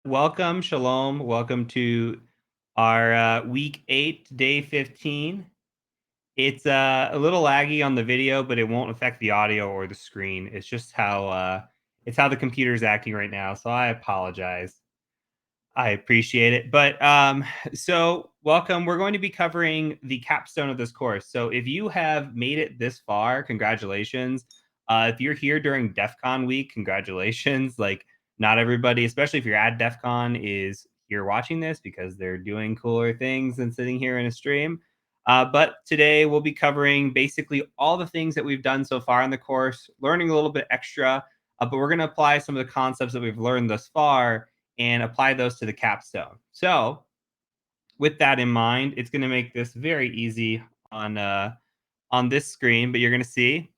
Welcome, shalom. Welcome to our week 8, day 15. It's a little laggy on the video, but it won't affect the audio or the screen. It's just how the computer's acting right now. So I apologize. I appreciate it. So welcome. We're going to be covering the capstone of this course. So if you have made it this far, congratulations. If you're here during DEF CON week, congratulations. Like, not everybody, especially if you're at DEF CON, is here watching this because they're doing cooler things than sitting here in a stream. But today we'll be covering basically all the things that we've done so far in the course, learning a little bit extra, but we're going to apply some of the concepts that we've learned thus far and apply those to the capstone. So, with that in mind, it's going to make this very easy on this screen. But you're going to see.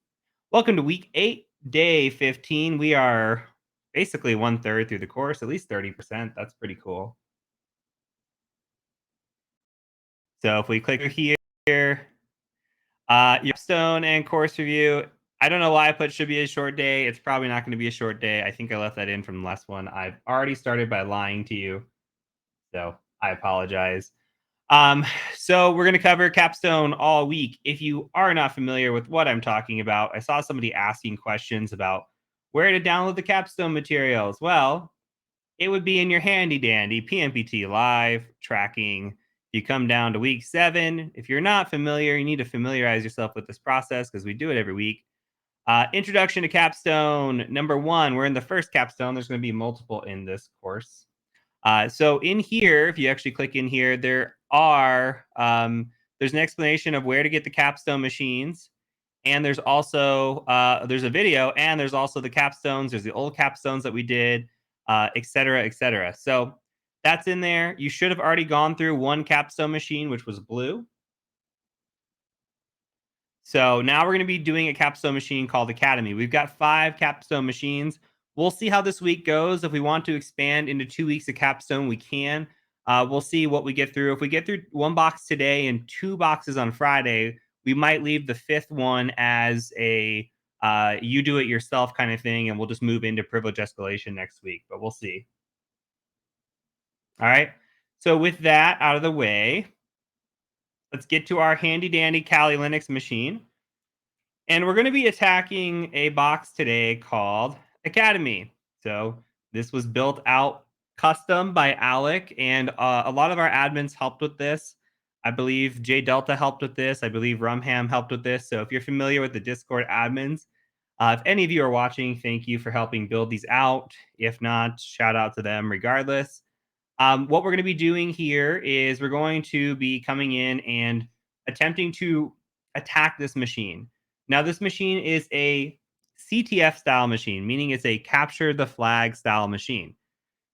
Welcome to week 8, day 15. We are basically one third through the course, at least 30%. That's pretty cool. So if we click here, your capstone and course review. I don't know why I put should be a short day. It's probably not going to be a short day. I think I left that in from the last one. I've already started by lying to you. So I apologize. Um, so we're going to cover Capstone all week. If you are not familiar with what I'm talking about, I saw somebody asking questions about where to download the Capstone materials. Well, it would be in your handy dandy PMPT live tracking. If you come down to week 7, if you're not familiar, you need to familiarize yourself with this process because we do it every week. Introduction to Capstone. Number 1, we're in the first Capstone. There's going to be multiple in this course. So in here, if you actually click in here, there's an explanation of where to get the capstone machines, and there's a video, and there's also the capstones. There's the old capstones that we did, et cetera, et cetera. So that's in there. You should have already gone through one capstone machine, which was blue. So now we're going to be doing a capstone machine called Academy. We've got 5 capstone machines. We'll see how this week goes. If we want to expand into 2 weeks of capstone, we can. We'll see what we get through. If we get through 1 box today and 2 boxes on Friday, we might leave the 5th one as a you do it yourself kind of thing, and we'll just move into privilege escalation next week. But we'll see. All right. So with that out of the way, let's get to our handy dandy Kali Linux machine. And we're going to be attacking a box today called Academy. So this was built out custom by Alec, and a lot of our admins helped with this. I believe J Delta helped with this. I believe Rumham helped with this. So if you're familiar with the Discord admins, if any of you are watching, thank you for helping build these out. If not, shout out to them regardless. What we're going to be doing here is we're going to be coming in and attempting to attack this machine. Now, this machine is a CTF style machine, meaning it's a capture the flag style machine.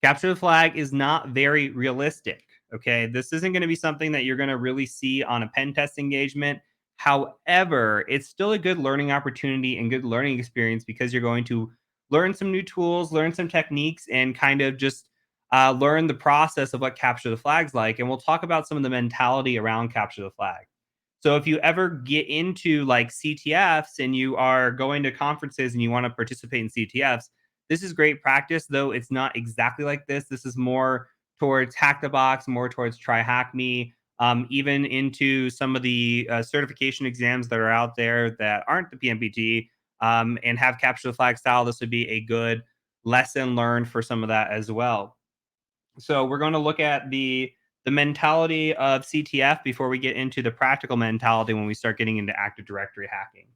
Capture the flag is not very realistic. Okay. This isn't going to be something that you're going to really see on a pen test engagement. However, it's still a good learning opportunity and good learning experience because you're going to learn some new tools, learn some techniques, and kind of just learn the process of what capture the flag's like. And we'll talk about some of the mentality around capture the flag. So if you ever get into like CTFs and you are going to conferences and you want to participate in CTFs, this is great practice, though it's not exactly like this. This is more towards Hack the Box, more towards Try Hack Me, even into some of the certification exams that are out there that aren't the PMPT and have capture the flag style. This would be a good lesson learned for some of that as well. So we're going to look at the mentality of CTF before we get into the practical mentality when we start getting into Active Directory hacking.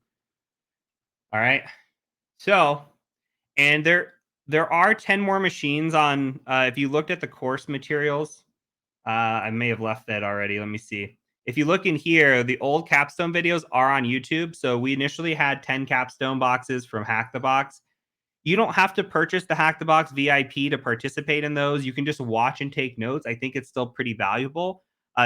All right. So, and there are 10 more machines on. If you looked at the course materials, I may have left that already. Let me see. If you look in here, the old capstone videos are on YouTube. So we initially had 10 capstone boxes from Hack the Box. You don't have to purchase the Hack the Box VIP to participate in those. You can just watch and take notes. I think it's still pretty valuable.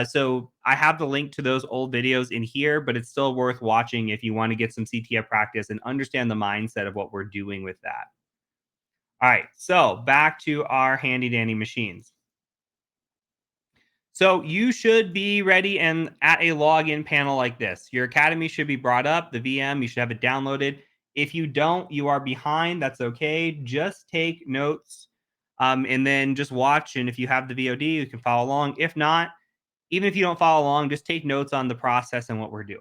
So I have the link to those old videos in here, but it's still worth watching if you want to get some CTF practice and understand the mindset of what we're doing with that. All right, so back to our handy dandy machines. So you should be ready and at a login panel like this. Your academy should be brought up, the VM, you should have it downloaded. If you don't, you are behind. That's okay. Just take notes. And then just watch. And if you have the VOD, you can follow along. If not, even if you don't follow along, just take notes on the process and what we're doing.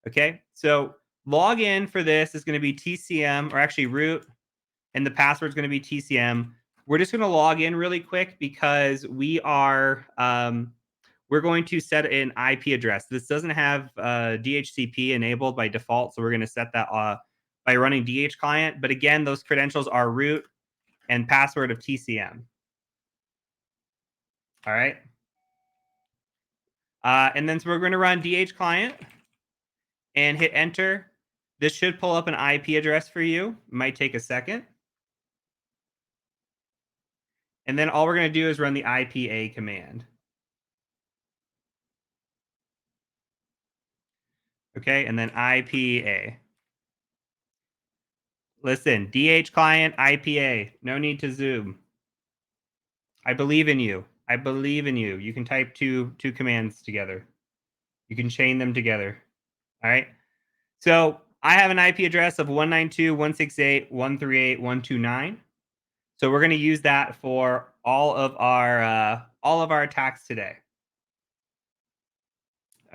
Okay. So login for this is going to be TCM, or actually root, and the password is going to be TCM. We're just going to log in really quick because we're going to set an IP address. This doesn't have DHCP enabled by default, so we're going to set that by running DH client. But again, those credentials are root and password of TCM. All right. And then so we're going to run DH client and hit enter. This should pull up an IP address for you. It might take a second. And then all we're going to do is run the IPA command. Okay. And then IPA. Listen, DH client, IPA. No need to zoom. I believe in you. I believe in you. You can type two commands together. You can chain them together. All right. So I have an IP address of 192.168.138.129. So we're going to use that for all of our attacks today.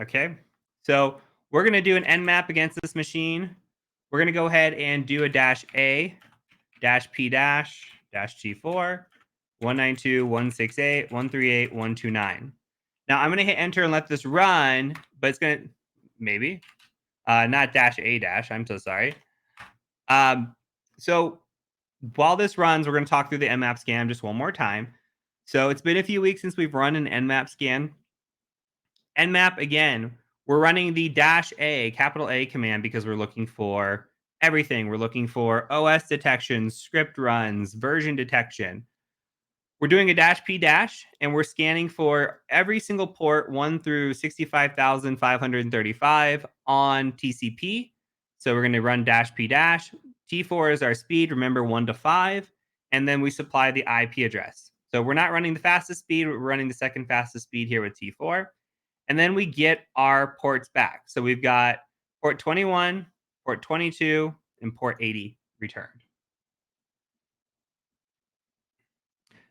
Okay. So we're going to do an nmap against this machine. We're going to go ahead and do a -a -p -g4 192.168.138.129. Now I'm going to hit enter and let this run, but it's going to maybe not -a dash. I'm so sorry. So while this runs, we're going to talk through the nmap scan just one more time. So it's been a few weeks since we've run an nmap scan. Nmap again, we're running the -a, capital A command because we're looking for everything. We're looking for OS detection, script runs, version detection. We're doing a -p dash, and we're scanning for every single port 1 through 65,535 on TCP. So we're going to run -p dash. T4 is our speed. Remember 1 to 5. And then we supply the IP address. So we're not running the fastest speed. We're running the second fastest speed here with T4. And then we get our ports back. So we've got port 21, port 22, and port 80 returned.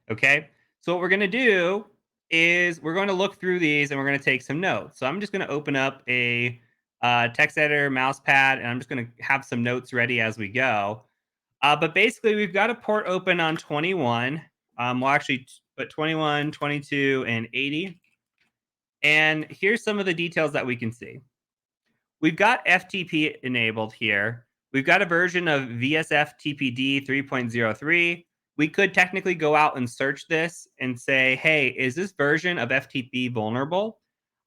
Okay. So what we're going to do is we're going to look through these and we're going to take some notes. So I'm just going to open up a text editor, mouse pad, and I'm just going to have some notes ready as we go. But basically, we've got a port open on 21. We'll actually put 21, 22, and 80. And here's some of the details that we can see. We've got FTP enabled here. We've got a version of VSF TPD 3.03. We could technically go out and search this and say, hey, is this version of FTP vulnerable?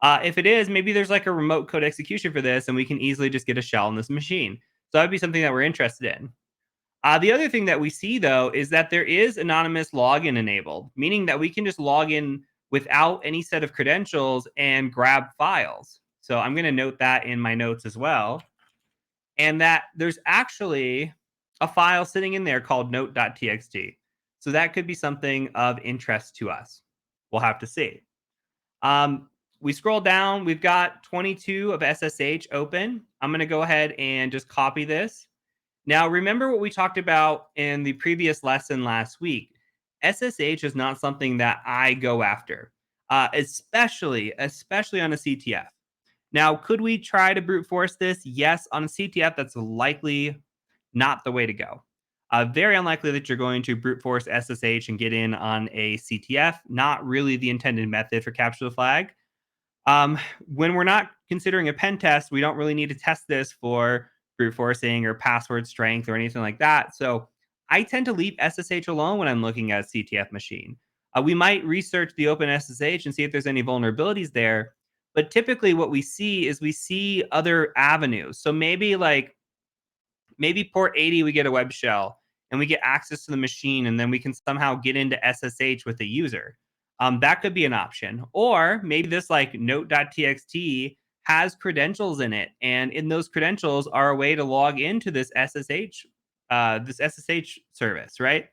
If it is, maybe there's like a remote code execution for this, and we can easily just get a shell in this machine. So that'd be something that we're interested in. The other thing that we see, though, is that there is anonymous login enabled, meaning that we can just log in without any set of credentials and grab files. So I'm going to note that in my notes as well. And that there's actually a file sitting in there called note.txt. So that could be something of interest to us. We'll have to see. We scroll down. We've got 22 of SSH open. I'm going to go ahead and just copy this. Now, remember what we talked about in the previous lesson last week. SSH is not something that I go after, especially on a CTF. Now, could we try to brute force this? Yes, on a CTF, that's likely not the way to go. Very unlikely that you're going to brute force SSH and get in on a CTF. Not really the intended method for capture the flag. When we're not considering a pen test, we don't really need to test this for brute forcing or password strength or anything like that. So I tend to leave SSH alone when I'm looking at a CTF machine. We might research the open SSH and see if there's any vulnerabilities there. But typically what we see is we see other avenues. So maybe port 80, we get a web shell and we get access to the machine, and then we can somehow get into SSH with the user. That could be an option. Or maybe this like note.txt has credentials in it, and in those credentials are a way to log into this SSH service, right?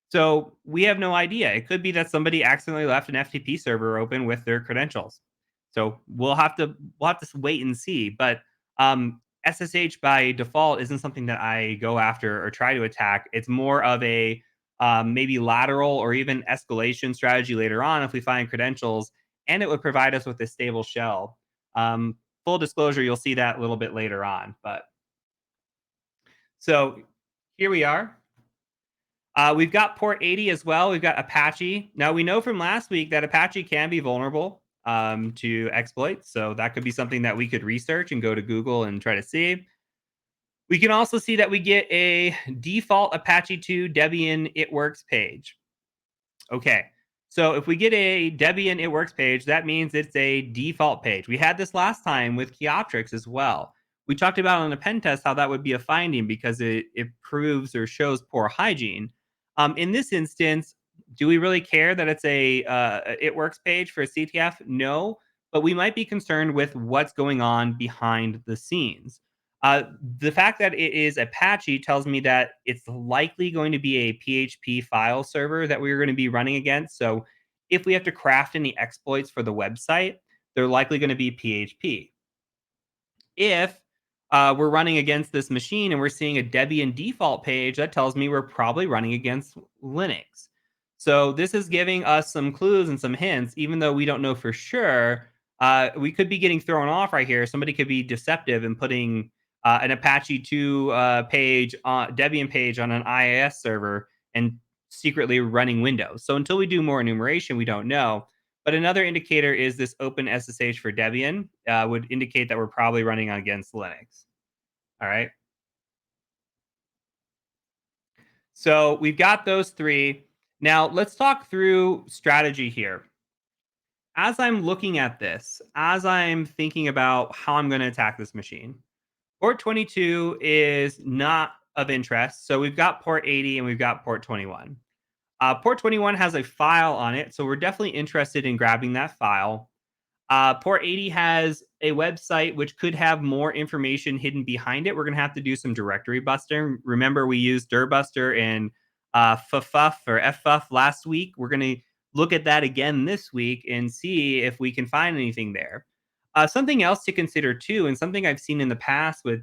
So we have no idea. It could be that somebody accidentally left an FTP server open with their credentials. So we'll have to wait and see. But SSH by default isn't something that I go after or try to attack. It's more of a maybe lateral or even escalation strategy later on if we find credentials, and it would provide us with a stable shell. Full disclosure, you'll see that a little bit later on. But so here we are. We've got port 80 as well. We've got Apache. Now, we know from last week that Apache can be vulnerable to exploits. So that could be something that we could research and go to Google and try to see. We can also see that we get a default Apache 2 Debian It Works page. Okay. So if we get a Debian It Works page, that means it's a default page. We had this last time with Keyoptrix as well. We talked about on a pen test how that would be a finding because it proves or shows poor hygiene. In this instance, do we really care that it's a It Works page for CTF? No, but we might be concerned with what's going on behind the scenes. The fact that it is Apache tells me that it's likely going to be a PHP file server that we're going to be running against. So if we have to craft any exploits for the website, they're likely going to be PHP. If we're running against this machine and we're seeing a Debian default page, that tells me we're probably running against Linux. So this is giving us some clues and some hints, even though we don't know for sure. We could be getting thrown off right here. Somebody could be deceptive and putting an Apache 2 page, Debian page on an IIS server and secretly running Windows. So until we do more enumeration, we don't know. But another indicator is this open SSH for Debian would indicate that we're probably running against Linux. All right. So we've got those three. Now let's talk through strategy here. As I'm looking at this, as I'm thinking about how I'm going to attack this machine, port 22 is not of interest. So we've got port 80 and we've got port 21. Port 21 has a file on it. So we're definitely interested in grabbing that file. Port 80 has a website which could have more information hidden behind it. We're going to have to do some directory busting. Remember, we used dirbuster and FFUF or FFUF last week. We're going to look at that again this week and see if we can find anything there. Something else to consider too, and something I've seen in the past with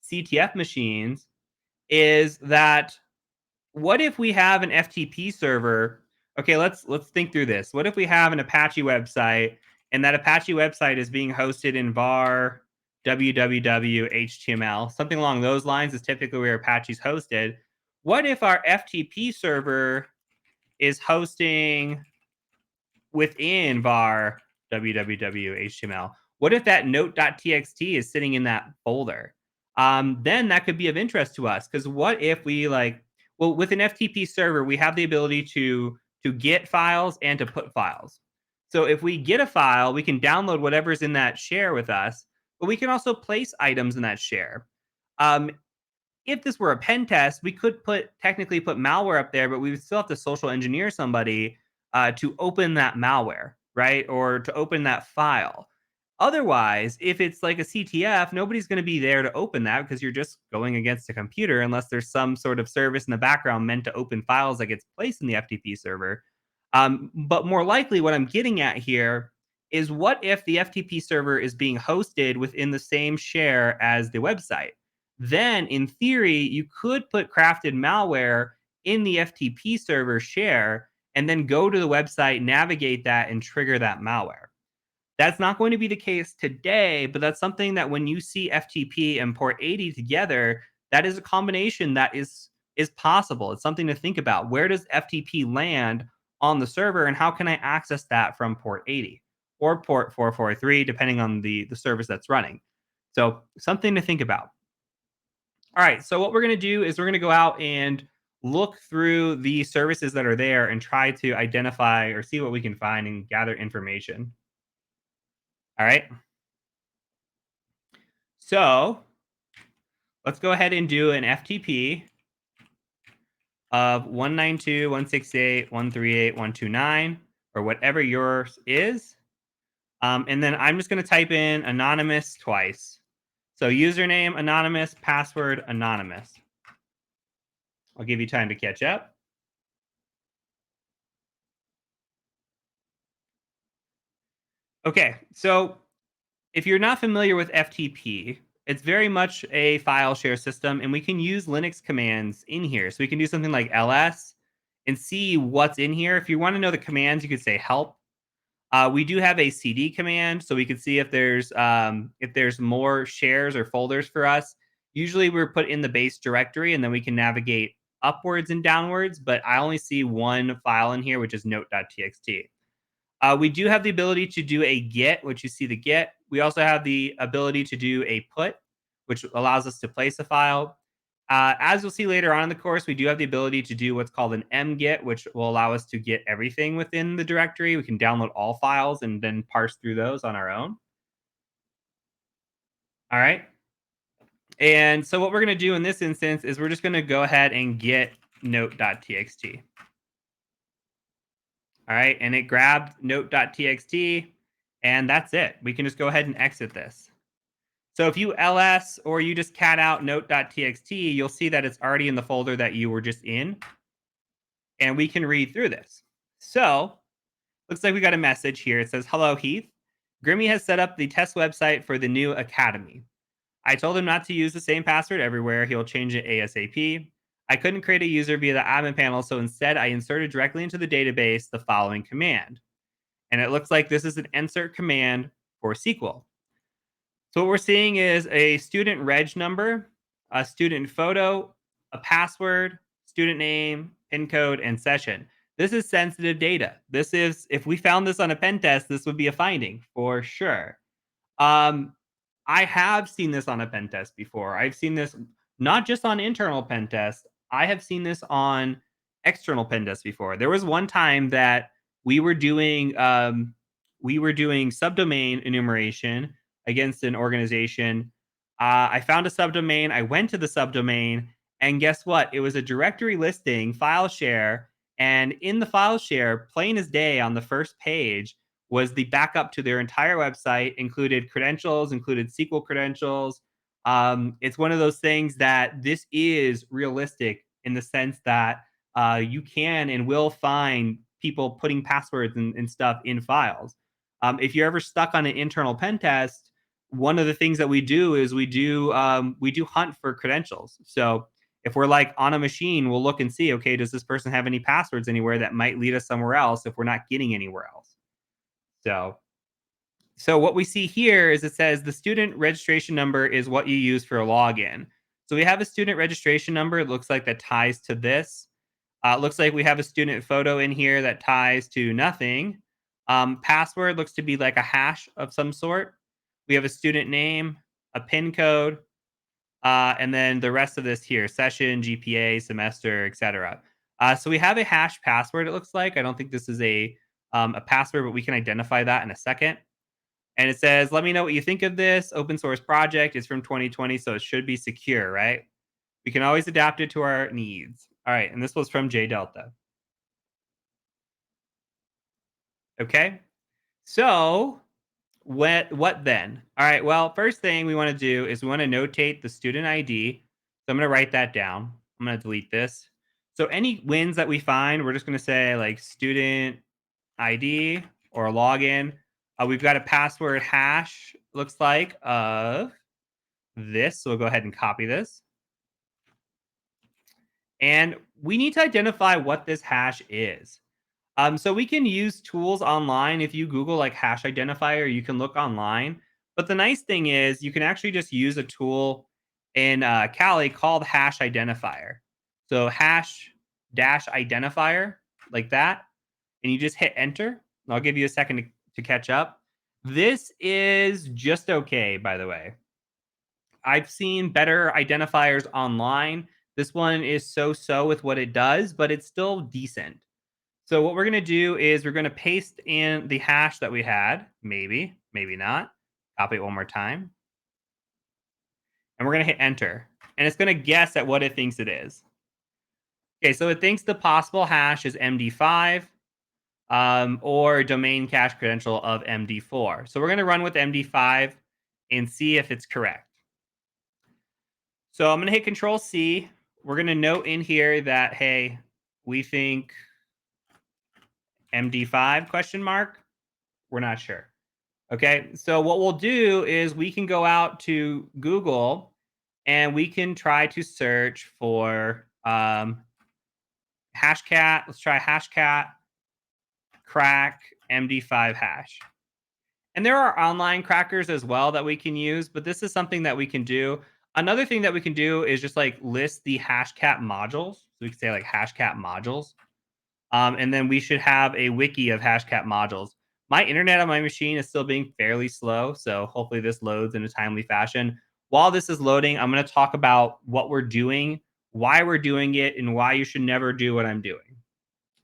CTF machines, is that what if we have an FTP server? Okay, let's think through this. What if we have an Apache website and that Apache website is being hosted in var www html, something along those lines is typically where Apache's hosted. What if our FTP server is hosting within var www.html? What if that note.txt is sitting in that folder? Then that could be of interest to us because what if we well, with an FTP server, we have the ability to get files and to put files. So if we get a file, we can download whatever's in that share with us, but we can also place items in that share. Um, if this were a pen test, we could technically put malware up there, but we would still have to social engineer somebody to open that malware, right? Or to open that file. Otherwise, if it's like a CTF, nobody's going to be there to open that because you're just going against a computer unless there's some sort of service in the background meant to open files that gets placed in the FTP server. But more likely, what I'm getting at here is what if the FTP server is being hosted within the same share as the website? Then, in theory, you could put crafted malware in the FTP server share and then go to the website, navigate that, and trigger that malware. That's not going to be the case today, but that's something that when you see FTP and port 80 together, that is a combination that is possible. It's something to think about. Where does FTP land on the server and how can I access that from port 80 or port 443 depending on the service that's running. So, something to think about. All right, so what we're going to do is we're going to go out and look through the services that are there and try to identify or see what we can find and gather information. All right. So let's go ahead and do an FTP of 192.168.138.129 or whatever yours is. And then I'm just going to type in anonymous twice. So username anonymous, password anonymous. I'll give you time to catch up. Okay, so if you're not familiar with FTP, it's very much a file share system, and we can use Linux commands in here. So we can do something like ls and see what's in here. If you want to know the commands, you could say help. We do have a CD command, so we can see if there's more shares or folders for us. Usually, we're put in the base directory, and then we can navigate upwards and downwards. But I only see one file in here, which is note.txt. We do have the ability to do a get, which you see the get. We also have the ability to do a put, which allows us to place a file. As you'll see later on in the course, we do have the ability to do what's called an mget, which will allow us to get everything within the directory. We can download all files and then parse through those on our own. All right. And so what we're going to do in this instance is we're just going to go ahead and get note.txt. All right. And it grabbed note.txt, and that's it. We can just go ahead and exit this. So if you ls or you just cat out note.txt, you'll see that it's already in the folder that you were just in, and we can read through this. So looks like we got a message here. It says, "Hello, Heath. Grimmy has set up the test website for the new academy. I told him not to use the same password everywhere. He'll change it ASAP. I couldn't create a user via the admin panel, so instead I inserted directly into the database the following command." And it looks like this is an insert command for SQL. So what we're seeing is a student reg number, a student photo, a password, student name, pin code, and session. This is sensitive data. This is, if we found this on a pen test, this would be a finding for sure. Um, I have seen this on a pen test before. I've seen this not just on internal pen tests. I have seen this on external pen tests before. There was one time that we were doing subdomain enumeration against an organization. I found a subdomain. I went to the subdomain, and guess what? It was a directory listing file share, and in the file share, plain as day on the first page, was the backup to their entire website, included credentials, included SQL credentials. It's one of those things that this is realistic in the sense that you can and will find people putting passwords and stuff in files. If you're ever stuck on an internal pen test, one of the things that we do is we do hunt for credentials. So if we're like on a machine, we'll look and see, okay, does this person have any passwords anywhere that might lead us somewhere else if we're not getting anywhere else? So, so what we see here is it says the student registration number is what you use for a login. So we have a student registration number. It looks like that ties to this. It looks like we have a student photo in here that ties to nothing. Password looks to be like a hash of some sort. We have a student name, a PIN code, and then the rest of this here: session, GPA, semester, etc. So we have a hash password. It looks like I don't think this is a password, but we can identify that in a second. And it says, "Let me know what you think of this open source project. It's from 2020, so it should be secure, right? We can always adapt it to our needs." All right, and this was from J Delta. Okay, so what then? All right, well, first thing we want to do is we want to notate the student ID. So I'm going to write that down. I'm going to delete this. So any wins that we find, we're just going to say like student ID or login. We've got a password hash, looks like, of this. So we'll go ahead and copy this. And we need to identify what this hash is. So we can use tools online. If you Google like hash identifier, you can look online. But the nice thing is you can actually just use a tool in Kali called hash identifier. So hash dash identifier like that. And you just hit enter. I'll give you a second to catch up. This is just okay, by the way. I've seen better identifiers online. This one is so with what it does, but it's still decent. So what we're going to do is we're going to paste in the hash that we had, maybe, maybe not. Copy it one more time. And we're going to hit enter. And it's going to guess at what it thinks it is. Okay, so it thinks the possible hash is MD5 or domain cache credential of MD4. So we're going to run with MD5 and see if it's correct. So I'm going to hit Control C. We're going to note in here that, hey, we think MD5 question mark. We're not sure. Okay. So what we'll do is we can go out to Google and we can try to search for Hashcat. Let's try hashcat crack MD5 hash. And there are online crackers as well that we can use, but this is something that we can do. Another thing that we can do is just like list the hashcat modules. So we can say like hashcat modules. And then we should have a wiki of hashcat modules. My internet on my machine is still being fairly slow, so hopefully this loads in a timely fashion. While this is loading, I'm going to talk about what we're doing, why we're doing it, and why you should never do what I'm doing.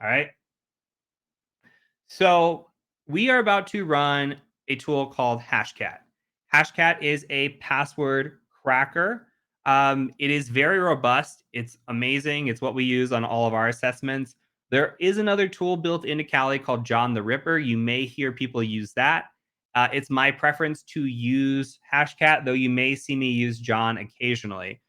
All right. So we are about to run a tool called Hashcat. Hashcat is a password cracker. It is very robust. It's amazing. It's what we use on all of our assessments. There is another tool built into Kali called John the Ripper. You may hear people use that. It's my preference to use Hashcat, though you may see me use John occasionally.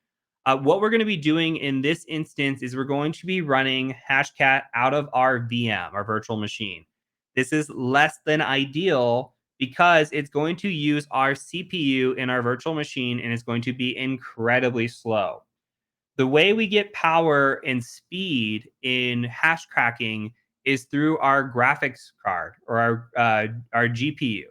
What we're going to be doing in this instance is we're going to be running Hashcat out of our VM, our virtual machine. This is less than ideal because it's going to use our CPU in our virtual machine and it's going to be incredibly slow. The way we get power and speed in hash cracking is through our graphics card or our GPU.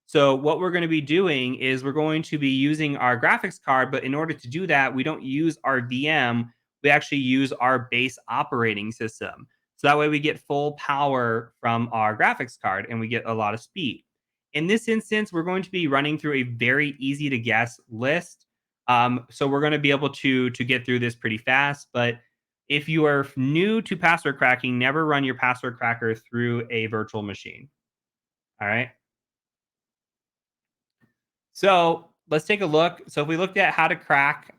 So what we're going to be doing is we're going to be using our graphics card, but in order to do that, we don't use our VM. We actually use our base operating system. So that way we get full power from our graphics card and we get a lot of speed. In this instance, we're going to be running through a very easy to guess list, so we're going to be able to get through this pretty fast. But if you are new to password cracking, never run your password cracker through a virtual machine. All right. So let's take a look. So if we looked at how to crack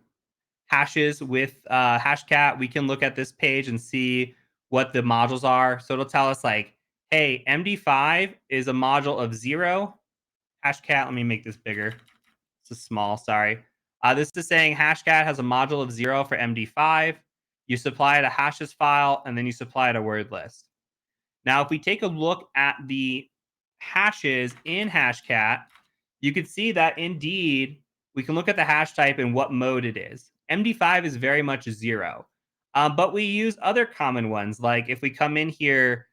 hashes with Hashcat, we can look at this page and see what the modules are. So it'll tell us like, hey, MD5 is a module of 0. Hashcat, let me make this bigger. This is small, sorry. This is saying Hashcat has a module of 0 for MD5. You supply it a hashes file, and then you supply it a word list. Now, if we take a look at the hashes in Hashcat, you can see that indeed we can look at the hash type and what mode it is. MD5 is very much 0. But we use other common ones. Like if we come in here,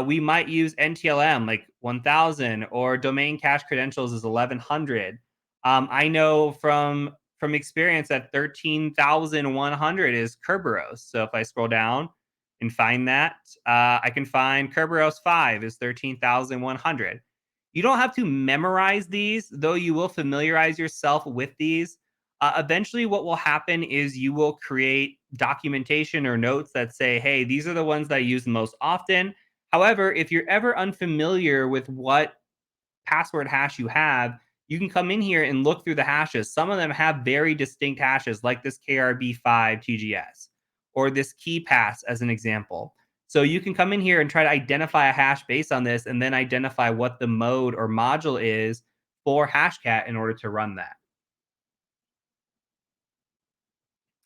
we might use NTLM like 1000 or domain cache credentials is 1100. I know from experience that 13,100 is Kerberos. So if I scroll down and find that, I can find Kerberos 5 is 13,100. You don't have to memorize these, though you will familiarize yourself with these. Eventually, what will happen is you will create documentation or notes that say, hey, these are the ones that I use the most often. However, if you're ever unfamiliar with what password hash you have, you can come in here and look through the hashes. Some of them have very distinct hashes, like this KRB5 TGS or this key pass, as an example. So you can come in here and try to identify a hash based on this and then identify what the mode or module is for Hashcat in order to run that.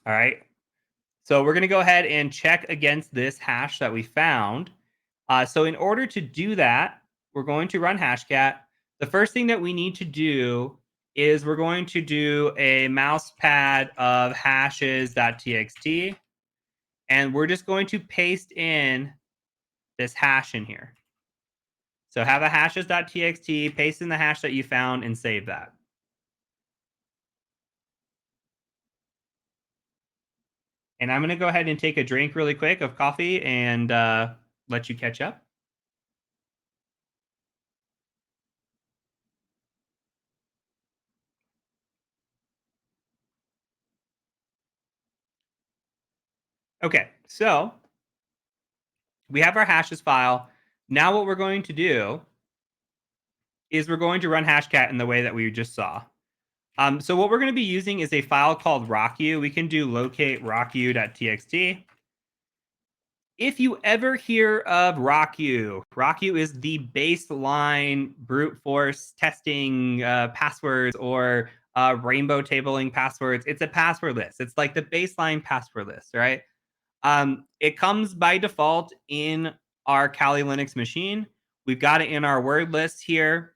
All right. So we're going to go ahead and check against this hash that we found. So in order to do that, we're going to run Hashcat. The first thing that we need to do is we're going to do a mousepad of hashes.txt. And we're just going to paste in this hash in here. So have a hashes.txt, paste in the hash that you found, and save that. And I'm going to go ahead and take a drink really quick of coffee and let you catch up. Okay, so we have our hashes file. Now what we're going to do is we're going to run Hashcat in the way that we just saw. So what we're going to be using is a file called rocku. We can do locate rocku.txt. If you ever hear of rocku, rocku is the baseline brute force testing passwords or rainbow tabling passwords. It's a password list. It's like the baseline password list, right? It comes by default in our Kali Linux machine. We've got it in our word list here.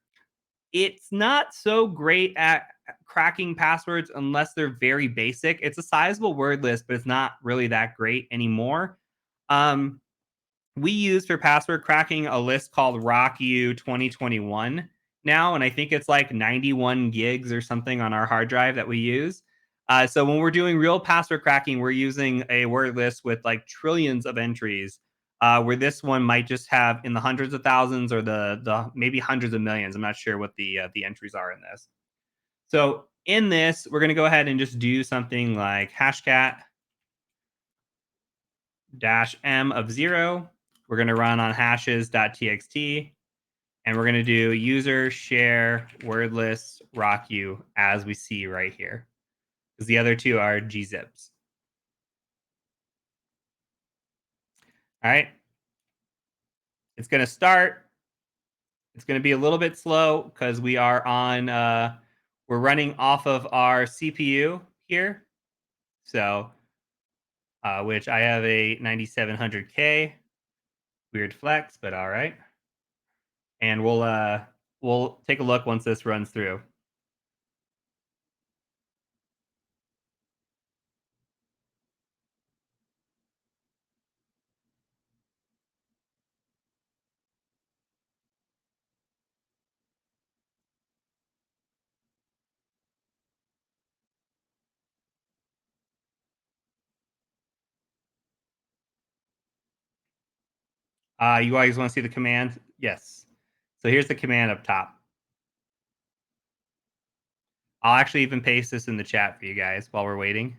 It's not so great at cracking passwords unless they're very basic. It's a sizable word list, but it's not really that great anymore. We use for password cracking a list called RockU 2021 now, and I think it's like 91 gigs or something on our hard drive that we use. So when we're doing real password cracking, we're using a word list with like trillions of entries. Where this one might just have in the hundreds of thousands or the maybe hundreds of millions. I'm not sure what the entries are in this. So in this, we're going to go ahead and just do something like hashcat dash m of 0. We're going to run on hashes.txt, and we're going to do user share wordless rocku as we see right here, because the other two are gzips. All right. It's going to start. It's going to be a little bit slow because we are on, we're running off of our CPU here. So, which I have a 9700K. Weird flex, but all right. And we'll take a look once this runs through. You guys want to see the command? Yes. So here's the command up top. I'll actually even paste this in the chat for you guys while we're waiting.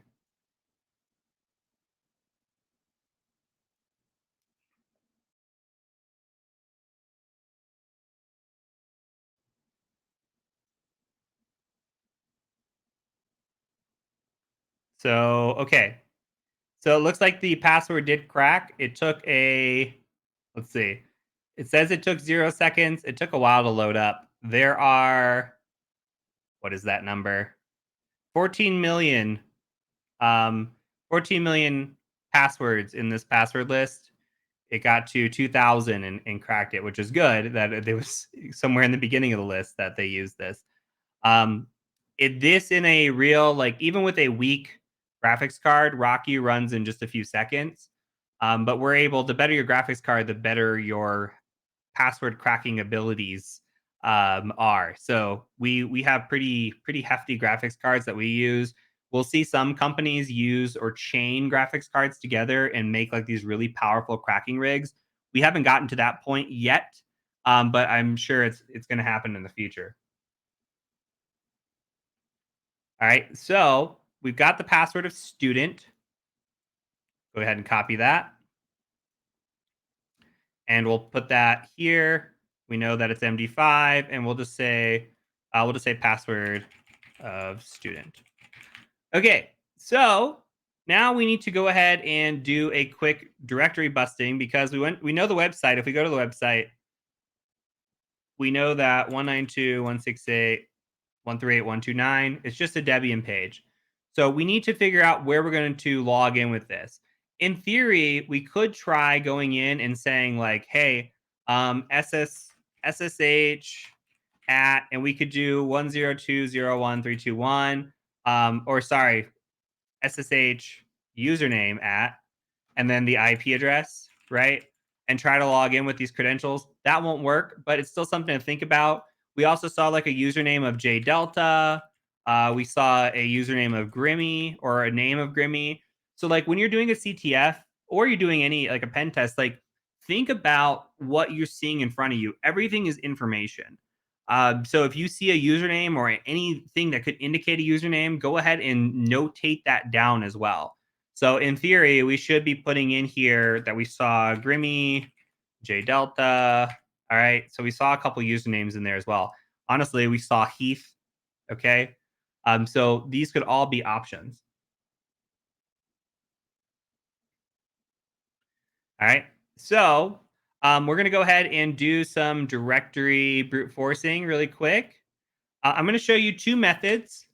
So, okay. So it looks like the password did crack. It took let's see. It says it took 0 seconds. It took a while to load up. There are, what is that number? 14 million, um, 14 million passwords in this password list. It got to 2,000 and cracked it, which is good that it was somewhere in the beginning of the list that they used this. Um, this in a real, like, even with a weak graphics card, Rocky runs in just a few seconds. But we're able, the better your graphics card, the better your password cracking abilities are. So we have pretty hefty graphics cards that we use. We'll see some companies use or chain graphics cards together and make like these really powerful cracking rigs. We haven't gotten to that point yet, but I'm sure it's going to happen in the future. All right, so we've got the password of student. Go ahead and copy that, and we'll put that here. We know that it's MD5, and we'll just say password of student. Okay, so now we need to go ahead and do a quick directory busting because we know the website. If we go to the website, we know that 192.168.138.129. It's just a Debian page. So we need to figure out where we're going to log in with this. In theory, we could try going in and saying like, hey, SSH at, and we could do 102.0.1.321, or sorry, SSH username at, and then the IP address, right? And try to log in with these credentials. That won't work, but it's still something to think about. We also saw like a username of J Delta. We saw a username of Grimmy or a name of Grimmy. So like when you're doing a CTF or you're doing any like a pen test, like think about what you're seeing in front of you. Everything is information. So if you see a username or anything that could indicate a username, go ahead and notate that down as well. So in theory, we should be putting in here that we saw Grimmy, J Delta. All right. So we saw a couple usernames in there as well. Honestly, we saw Heath. Okay. So these could all be options. All right. So we're going to go ahead and do some directory brute forcing really quick. I'm going to show you two methods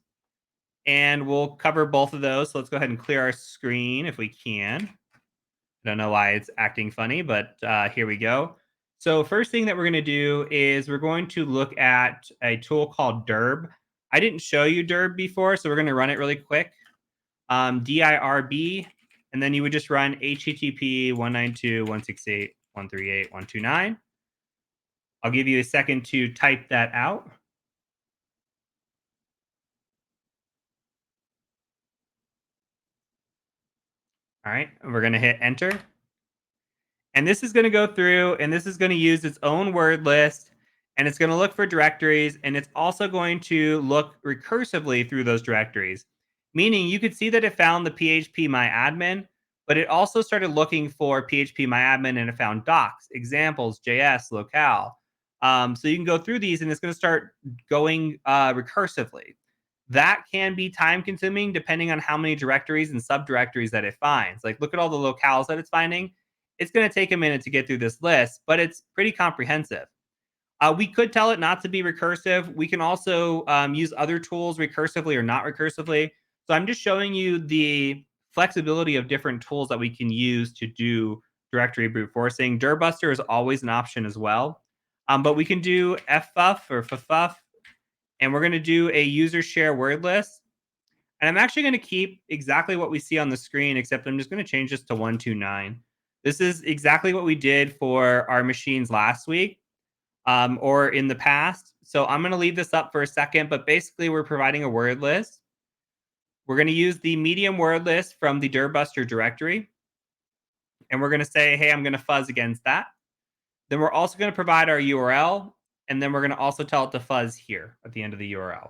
and we'll cover both of those. So let's go ahead and clear our screen if we can. I don't know why it's acting funny, but here we go. So first thing that we're going to do is we're going to look at a tool called Dirb. I didn't show you Dirb before, so we're going to run it really quick. DIRB, and then you would just run HTTP 192.168. 138, 129. I'll give you a second to type that out. All right. And we're going to hit enter. And this is going to go through and this is going to use its own word list and it's going to look for directories and it's also going to look recursively through those directories. Meaning you could see that it found the PHP myadmin, but it also started looking for PHP myadmin and it found docs, examples, JS, locale. So you can go through these and it's going to start going recursively. That can be time consuming depending on how many directories and subdirectories that it finds. Like look at all the locales that it's finding. It's going to take a minute to get through this list, but it's pretty comprehensive. We could tell it not to be recursive. We can also use other tools recursively or not recursively. So I'm just showing you the flexibility of different tools that we can use to do directory brute forcing. Dirbuster is always an option as well. But we can do ffuff or ffuff, and we're going to do a user share word list. And I'm actually going to keep exactly what we see on the screen, except I'm just going to change this to 129. This is exactly what we did for our machines last week or in the past. So I'm going to leave this up for a second, but basically we're providing a word list. We're going to use the medium word list from the Dirbuster directory. And we're going to say, hey, I'm going to fuzz against that. Then we're also going to provide our URL. And then we're going to also tell it to fuzz here at the end of the URL.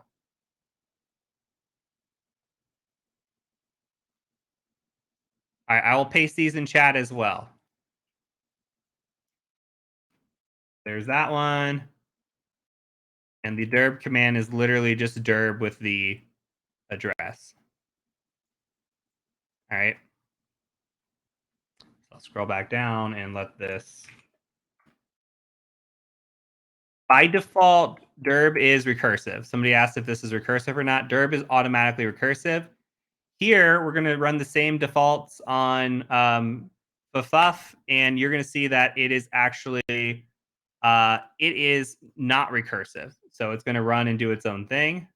All right, I will paste these in chat as well. There's that one. And the dirb command is literally just dirb with the address. All right. So I'll scroll back down and let this. By default, dirb is recursive. Somebody asked if this is recursive or not. Dirb is automatically recursive. Here, we're going to run the same defaults on Fuff, and you're going to see that it is actually it is not recursive. So it's going to run and do its own thing.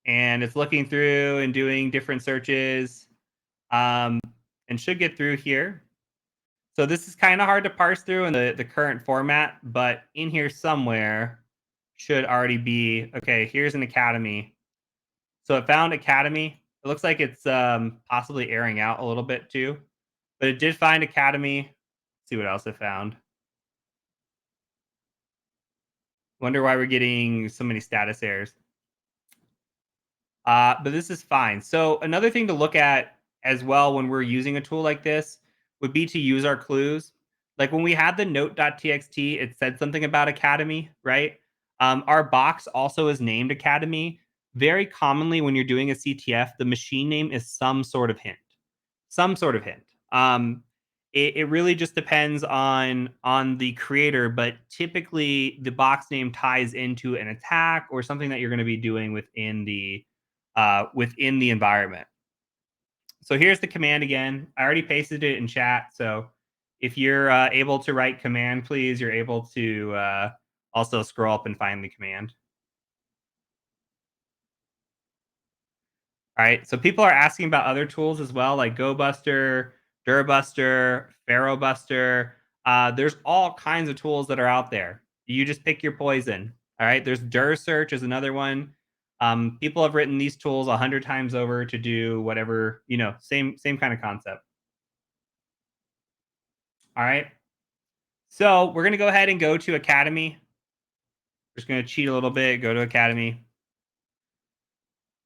And it's looking through and doing different searches and should get through here. So this is kind of hard to parse through in the current format, but in here somewhere should already be, okay, here's an academy. So it found academy. It looks like it's possibly airing out a little bit too, but it did find academy. Let's see what else it found. Wonder why we're getting so many status errors. But this is fine. So another thing to look at as well when we're using a tool like this would be to use our clues. Like when we had the note.txt, it said something about Academy, right? Our box also is named Academy. Very commonly, when you're doing a CTF, the machine name is some sort of hint. Some sort of hint. It really just depends on the creator, but typically the box name ties into an attack or something that you're going to be doing within the environment. So here's the command again. I already pasted it in chat. So if you're able to write command, please, you're able to also scroll up and find the command. All right. So people are asking about other tools as well, like GoBuster, Durbuster, FarrowBuster. There's all kinds of tools that are out there. You just pick your poison. All right. There's DurSearch is another one. People have written these tools 100 times over to do whatever, same kind of concept. All right. So we're gonna go ahead and go to Academy. Just gonna cheat a little bit. Go to Academy.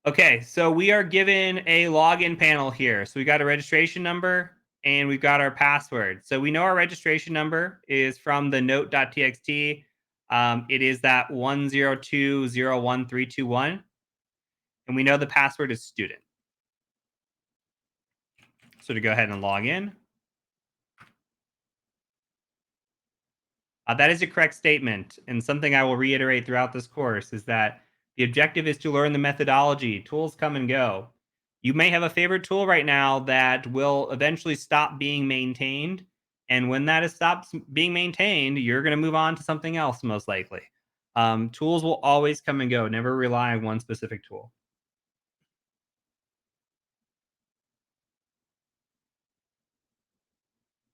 Okay, so we are given a login panel here. So we got a registration number and we've got our password. So we know our registration number is from the note.txt. It is that 1020131. And we know the password is student. So to go ahead and log in. That is a correct statement. And something I will reiterate throughout this course is that the objective is to learn the methodology. Tools come and go. You may have a favorite tool right now that will eventually stop being maintained. And when that is stops being maintained, you're going to move on to something else, most likely. Tools will always come and go. Never rely on one specific tool.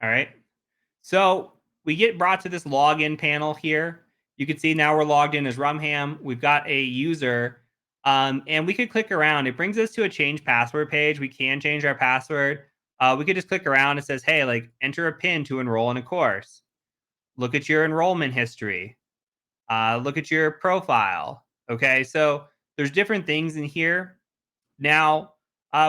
All right. So we get brought to this login panel here. You can see now we're logged in as Rumham. We've got a user, and we could click around. It brings us to a change password page. We can change our password. We could just click around. It says, hey, like enter a pin to enroll in a course. Look at your enrollment history. Look at your profile. Okay, so there's different things in here. Now,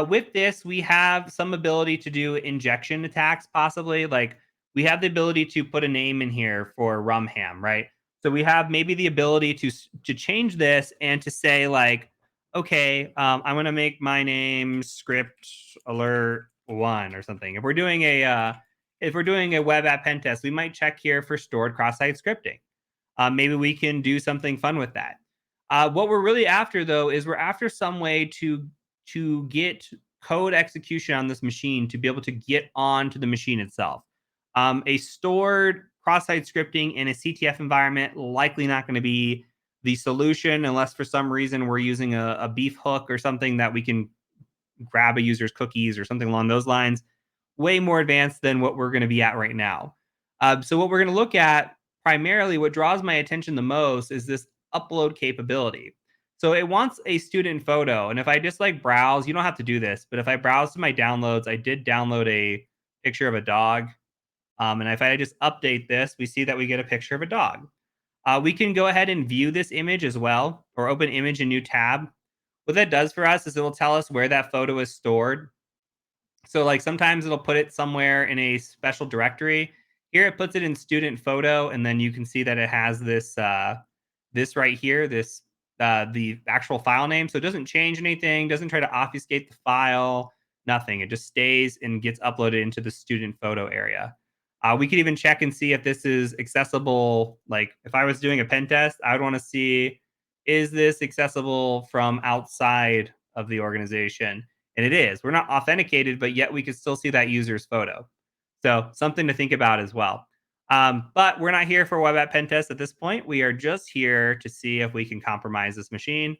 with this, we have some ability to do injection attacks, possibly. Like we have the ability to put a name in here for Rumham, right? So we have maybe the ability to change this and to say like, okay, I'm gonna make my name Script Alert One or something. If we're doing a web app pen test, we might check here for stored cross-site scripting. Maybe we can do something fun with that. What we're really after, though, is we're after some way to get code execution on this machine to be able to get onto the machine itself. A stored cross-site scripting in a CTF environment likely not going to be the solution unless for some reason we're using a beef hook or something that we can grab a user's cookies or something along those lines. Way more advanced than what we're going to be at right now. So what we're going to look at primarily, what draws my attention the most is this upload capability. So it wants a student photo, and if I just like browse, you don't have to do this, but if I browse to my downloads, I did download a picture of a dog. And if I just update this, we see that we get a picture of a dog. We can go ahead and view this image as well, or open image in new tab. What that does for us is it will tell us where that photo is stored. So like sometimes it'll put it somewhere in a special directory. Here it puts it in student photo, and then you can see that it has this right here, this the actual file name. So it doesn't change anything, doesn't try to obfuscate the file, nothing. It just stays and gets uploaded into the student photo area. We could even check and see if this is accessible. Like if I was doing a pen test, I would want to see, is this accessible from outside of the organization? And it is. We're not authenticated, but yet we can still see that user's photo. So something to think about as well. But we're not here for web app pen test at this point. We are just here to see if we can compromise this machine.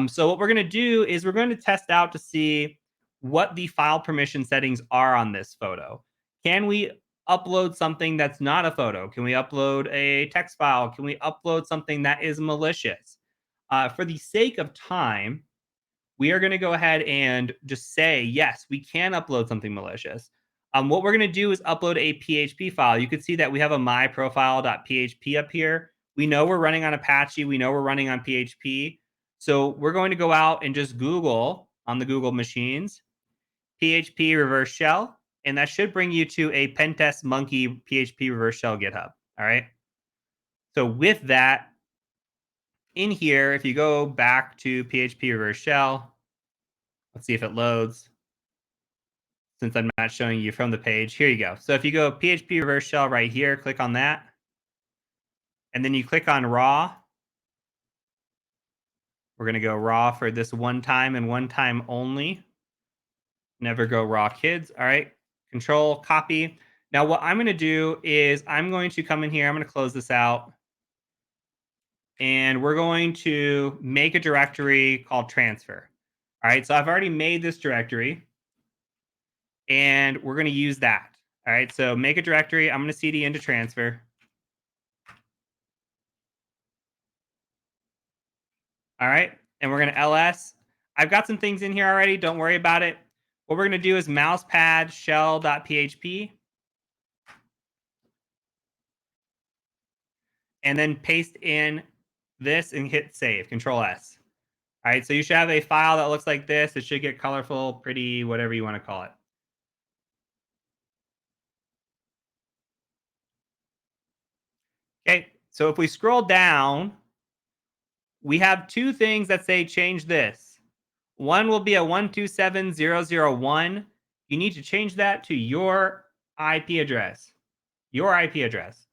So what we're going to do is we're going to test out to see what the file permission settings are on this photo. Can we upload something that's not a photo? Can we upload a text file? Can we upload something that is malicious? For the sake of time, we are going to go ahead and just say, yes, we can upload something malicious. What we're going to do is upload a PHP file. You can see that we have a myprofile.php up here. We know we're running on Apache. We know we're running on PHP. So we're going to go out and just Google on the Google machines, PHP reverse shell, and that should bring you to a pentest monkey PHP reverse shell GitHub. All right. So with that in here, if you go back to PHP reverse shell, let's see if it loads. Since I'm not showing you from the page. Here you go. So if you go PHP reverse shell right here, click on that, and then you click on raw. We're going to go raw for this one time and one time only. Never go raw kids. All right. Control copy. Now what I'm going to do is I'm going to come in here. I'm going to close this out. And we're going to make a directory called transfer. All right. So I've already made this directory, and we're going to use that. All right. So make a directory. I'm going to cd into transfer. All right. And we're going to ls. I've got some things in here already. Don't worry about it. What we're going to do is mousepad shell.php and then paste in this and hit save, Control S. All right. So you should have a file that looks like this. It should get colorful, pretty, whatever you want to call it. Okay. So if we scroll down, we have two things that say change this. One will be a 127.0.0.1. You need to change that to your IP address. Your IP address.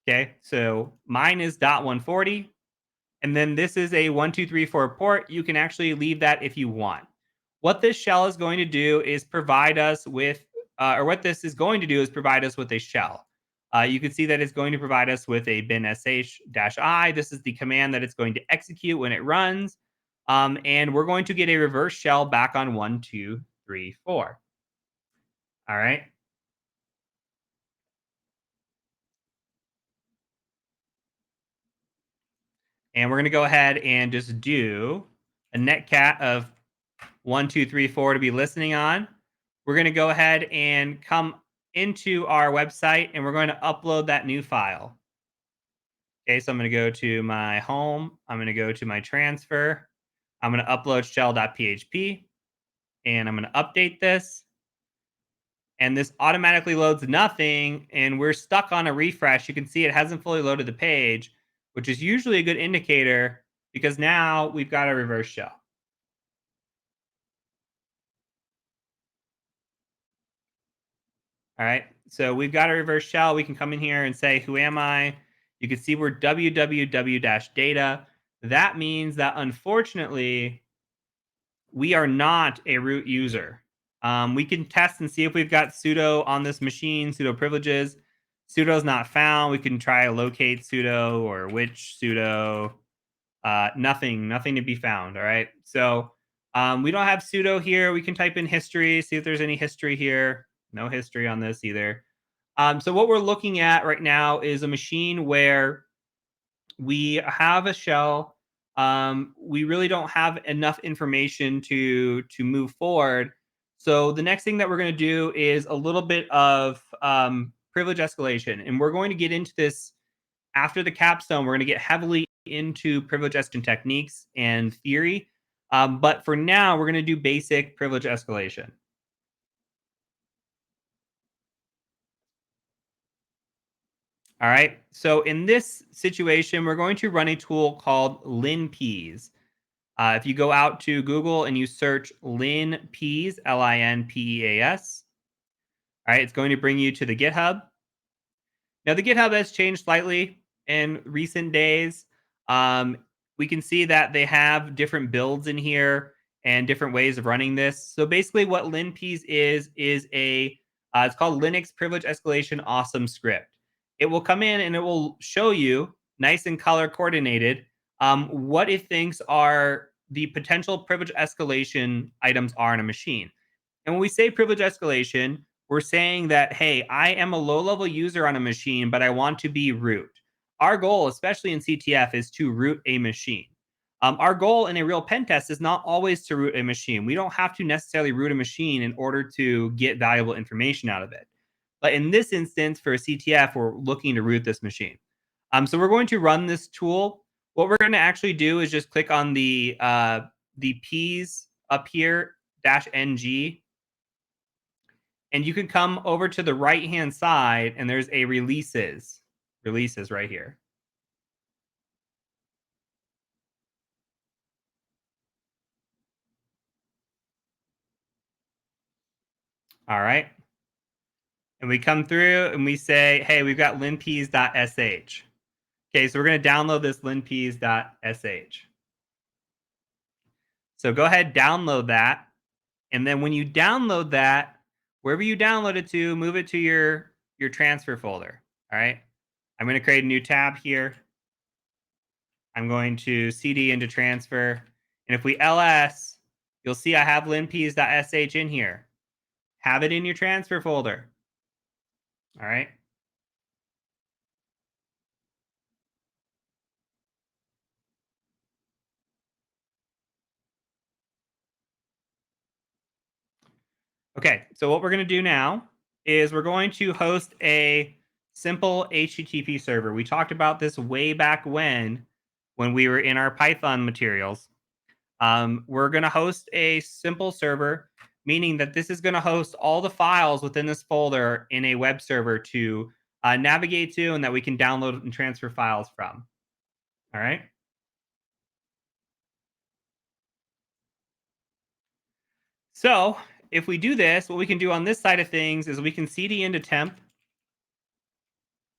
Okay, so mine is .140, and then this is a 1234 port. You can actually leave that if you want. What this shell is going to do is provide us with, or what this is going to do is provide us with a shell. You can see that it's going to provide us with a bin sh-i. This is the command that it's going to execute when it runs. And we're going to get a reverse shell back on 1234. All right. And we're going to go ahead and just do a netcat of 1234 to be listening on. We're going to go ahead and come into our website and we're going to upload that new file. Okay, so I'm going to go to my home. I'm going to go to my transfer. I'm going to upload shell.php and I'm going to update this. And this automatically loads nothing. And we're stuck on a refresh. You can see it hasn't fully loaded the page, which is usually a good indicator because now we've got a reverse shell. All right. So we've got a reverse shell. We can come in here and say, who am I? You can see we're www-data. That means that unfortunately, we are not a root user. We can test and see if we've got sudo on this machine, sudo privileges. Sudo is not found. We can try locate sudo or which sudo. Nothing to be found. All right. So we don't have sudo here. We can type in history, see if there's any history here. No history on this either. So what we're looking at right now is a machine where we have a shell. We really don't have enough information to move forward. So the next thing that we're going to do is a little bit of privilege escalation, and we're going to get into this after the capstone. We're going to get heavily into privilege escalation techniques and theory. But for now, we're going to do basic privilege escalation. All right. So in this situation, we're going to run a tool called linpeas. If you go out to Google and you search linpeas, Linpeas, all right, it's going to bring you to the GitHub. Now, the GitHub has changed slightly in recent days. Um, we can see that they have different builds in here and different ways of running this. So basically, what linpeas is a it's called Linux Privilege Escalation Awesome Script. It will come in and it will show you nice and color coordinated what it thinks are the potential privilege escalation items are in a machine. And when we say privilege escalation, we're saying that, hey, I am a low level user on a machine, but I want to be root. Our goal, especially in CTF, is to root a machine. Our goal in a real pen test is not always to root a machine. We don't have to necessarily root a machine in order to get valuable information out of it. But in this instance, for a CTF, we're looking to root this machine. So we're going to run this tool. What we're going to actually do is just click on the P's up here, -ng, and you can come over to the right hand side and there's a releases right here. All right. And we come through and we say, hey, we've got linpeas.sh. Okay, so we're going to download this linpeas.sh. So go ahead, download that. And then when you download that, wherever you download it to, move it to your transfer folder. All right. I'm going to create a new tab here. I'm going to cd into transfer. And if we ls, you'll see I have linpeas.sh in here. Have it in your transfer folder. All right. Okay. So what we're going to do now is we're going to host a simple HTTP server. We talked about this way back when we were in our Python materials. We're going to host a simple server, meaning that this is going to host all the files within this folder in a web server to navigate to and that we can download and transfer files from. All right. So if we do this, what we can do on this side of things is we can cd into temp.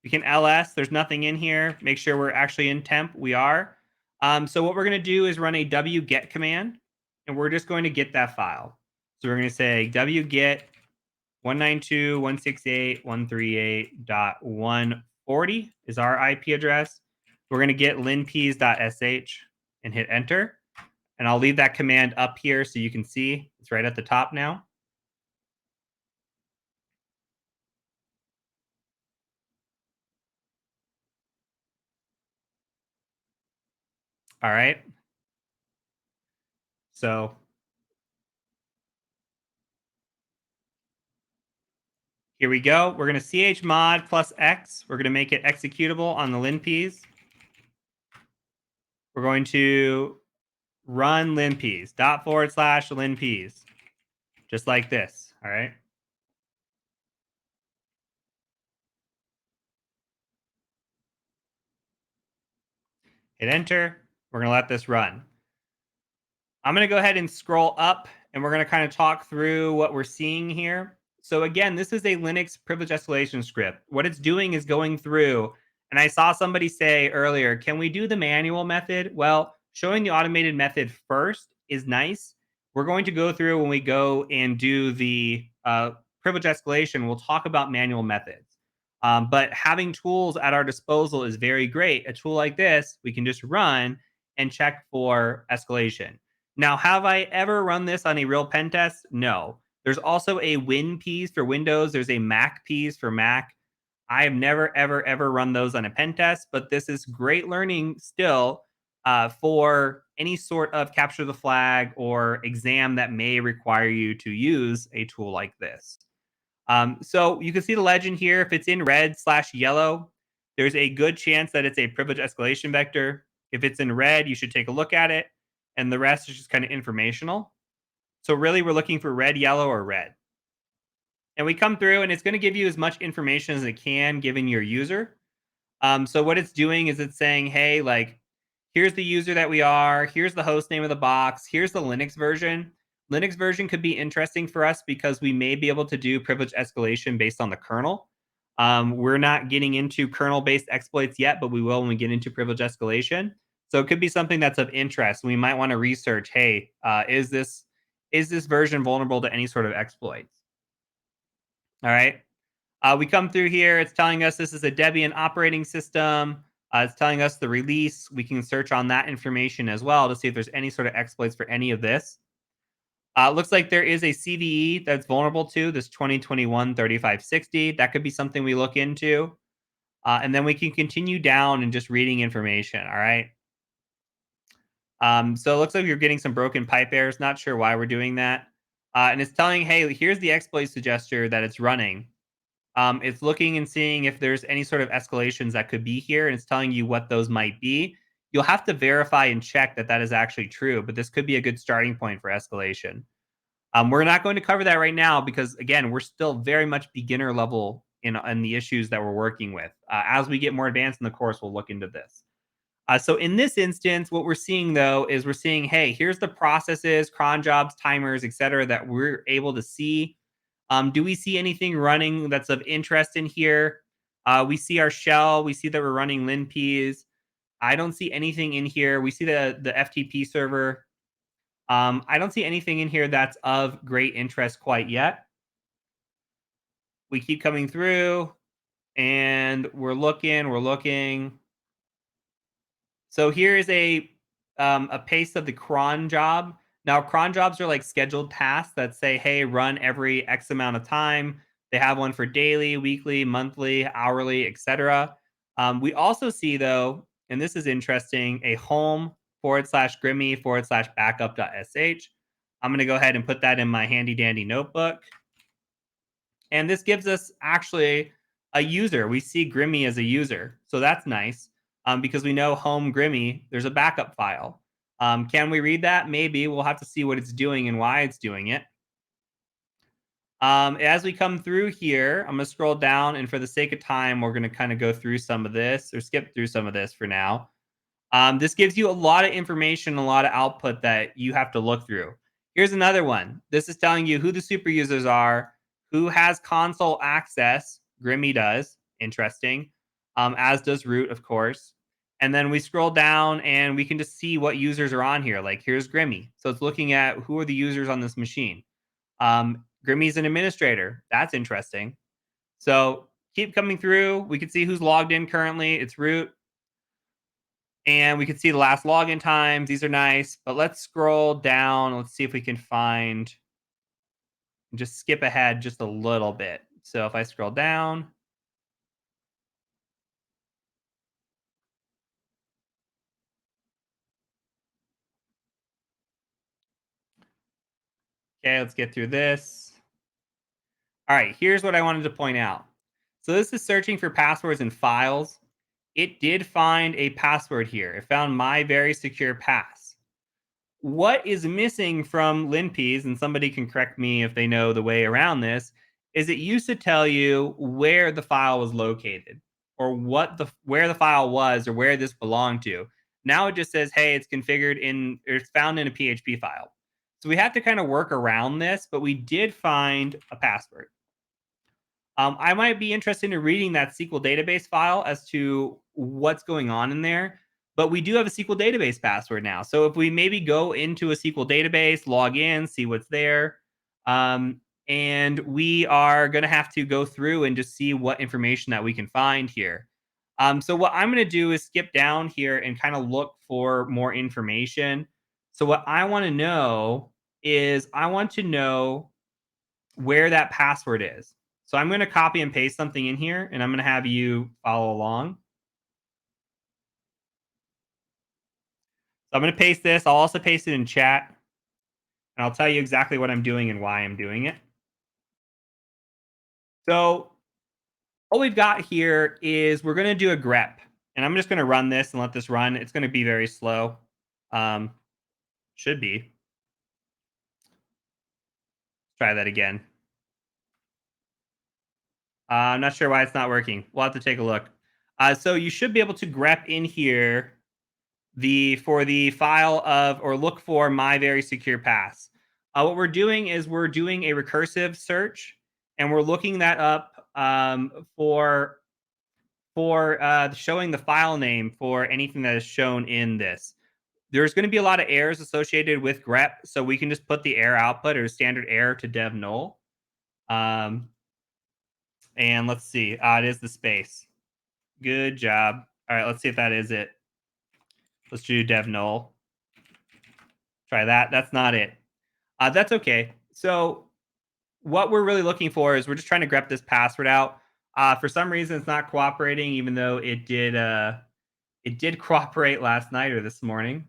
We can ls. There's nothing in here. Make sure we're actually in temp. We are. So what we're going to do is run a wget command, and we're just going to get that file. So we're going to say wget 192.168.138.140 is our IP address. We're going to get linpeas.sh and hit enter. And I'll leave that command up here so you can see it's right at the top now. All right. So here we go. We're going to chmod plus X. We're going to make it executable on the linps. We're going to run linps, dot forward slash linps, just like this. All right. Hit enter. We're going to let this run. I'm going to go ahead and scroll up and we're going to kind of talk through what we're seeing here. So, again, this is a Linux privilege escalation script. What it's doing is going through, and I saw somebody say earlier, can we do the manual method? Well, showing the automated method first is nice. We're going to go through when we go and do the privilege escalation, we'll talk about manual methods. But having tools at our disposal is very great. A tool like this, we can just run and check for escalation. Now, have I ever run this on a real pen test? No. There's also a WinPs for Windows. There's a MacPs for Mac. I have never, ever, ever run those on a pen test, but this is great learning still for any sort of capture the flag or exam that may require you to use a tool like this. So you can see the legend here. If it's in red slash yellow, there's a good chance that it's a privilege escalation vector. If it's in red, you should take a look at it. And the rest is just kind of informational. So really, we're looking for red, yellow, or red. And we come through and it's going to give you as much information as it can given your user. So what it's doing is it's saying, hey, like, here's the user that we are. Here's the host name of the box. Here's the Linux version. Linux version could be interesting for us because we may be able to do privilege escalation based on the kernel. We're not getting into kernel-based exploits yet, but we will when we get into privilege escalation. So it could be something that's of interest. We might want to research, hey, is this version vulnerable to any sort of exploits? All right. We come through here. It's telling us this is a Debian operating system. It's telling us the release. We can search on that information as well to see if there's any sort of exploits for any of this. Looks like there is a CVE that's vulnerable to this 2021-3560. That could be something we look into. And then we can continue down and just reading information. All right. So it looks like you're getting some broken pipe errors. Not sure why we're doing that. And it's telling, hey, here's the exploit suggester that it's running. It's looking and seeing if there's any sort of escalations that could be here, and it's telling you what those might be. You'll have to verify and check that that is actually true, but this could be a good starting point for escalation. We're not going to cover that right now because, again, we're still very much beginner level in the issues that we're working with. As we get more advanced in the course, we'll look into this. So in this instance, what we're seeing though is we're seeing, hey, here's the processes, cron jobs, timers, et cetera, that we're able to see. Do we see anything running that's of interest in here? We see our shell. We see that we're running linps. I don't see anything in here. We see the FTP server. I don't see anything in here that's of great interest quite yet. We keep coming through and we're looking, we're looking. So here is a paste of the cron job. Now, cron jobs are like scheduled tasks that say, hey, run every X amount of time. They have one for daily, weekly, monthly, hourly, etc. We also see, though, and this is interesting, a home forward slash Grimmy forward slash backup.sh. I'm going to go ahead and put that in my handy dandy notebook. And this gives us actually a user. We see Grimmy as a user. So that's nice because we know home Grimmy, there's a backup file. Can we read that? Maybe. We'll have to see what it's doing and why it's doing it. As we come through here, I'm going to scroll down. And for the sake of time, we're going to kind of go through some of this or skip through some of this for now. This gives you a lot of information, a lot of output that you have to look through. Here's another one. This is telling you who the super users are, who has console access. Grimmy does. Interesting. As does root, of course. And then we scroll down and we can just see what users are on here. Like here's Grimmy. So it's looking at who are the users on this machine. Grimmy's an administrator. That's interesting. So keep coming through. We can see who's logged in currently. It's root. And we can see the last login times. These are nice, but let's scroll down. Let's see if we can find, just skip ahead just a little bit. So if I scroll down, Okay, let's get through this. All right, here's what I wanted to point out. So this is searching for passwords in files. It did find a password here. It found my very secure pass. What is missing from LinPs, and somebody can correct me if they know the way around this, is it used to tell you where the file was located or where the file was or where this belonged to. Now it just says, hey, it's configured in or it's found in a PHP file. So we have to kind of work around this, but we did find a password. I might be interested in reading that SQL database file as to what's going on in there. But we do have a SQL database password now. So if we maybe go into a SQL database, log in, see what's there, and we are going to have to go through and just see what information that we can find here. So what I'm going to do is skip down here and kind of look for more information. So what I want to know is I want to know where that password is. So I'm going to copy and paste something in here and I'm going to have you follow along. So I'm going to paste this. I'll also paste it in chat and I'll tell you exactly what I'm doing and why I'm doing it. So all we've got here is we're going to do a grep and I'm just going to run this and let this run. It's going to be very slow. Um, should be. Try that again. I'm not sure why it's not working. We'll have to take a look. So you should be able to grep in here for the file of or look for my very secure pass. What we're doing is we're doing a recursive search and we're looking that up for showing the file name for anything that is shown in this. There's going to be a lot of errors associated with grep, so we can just put the error output or standard error to dev null. And let's see. It is the space. Good job. All right, let's see if that is it. Let's do dev null. Try that. That's not it. That's okay. So what we're really looking for is we're just trying to grep this password out. For some reason, it's not cooperating, even though it did cooperate last night or this morning.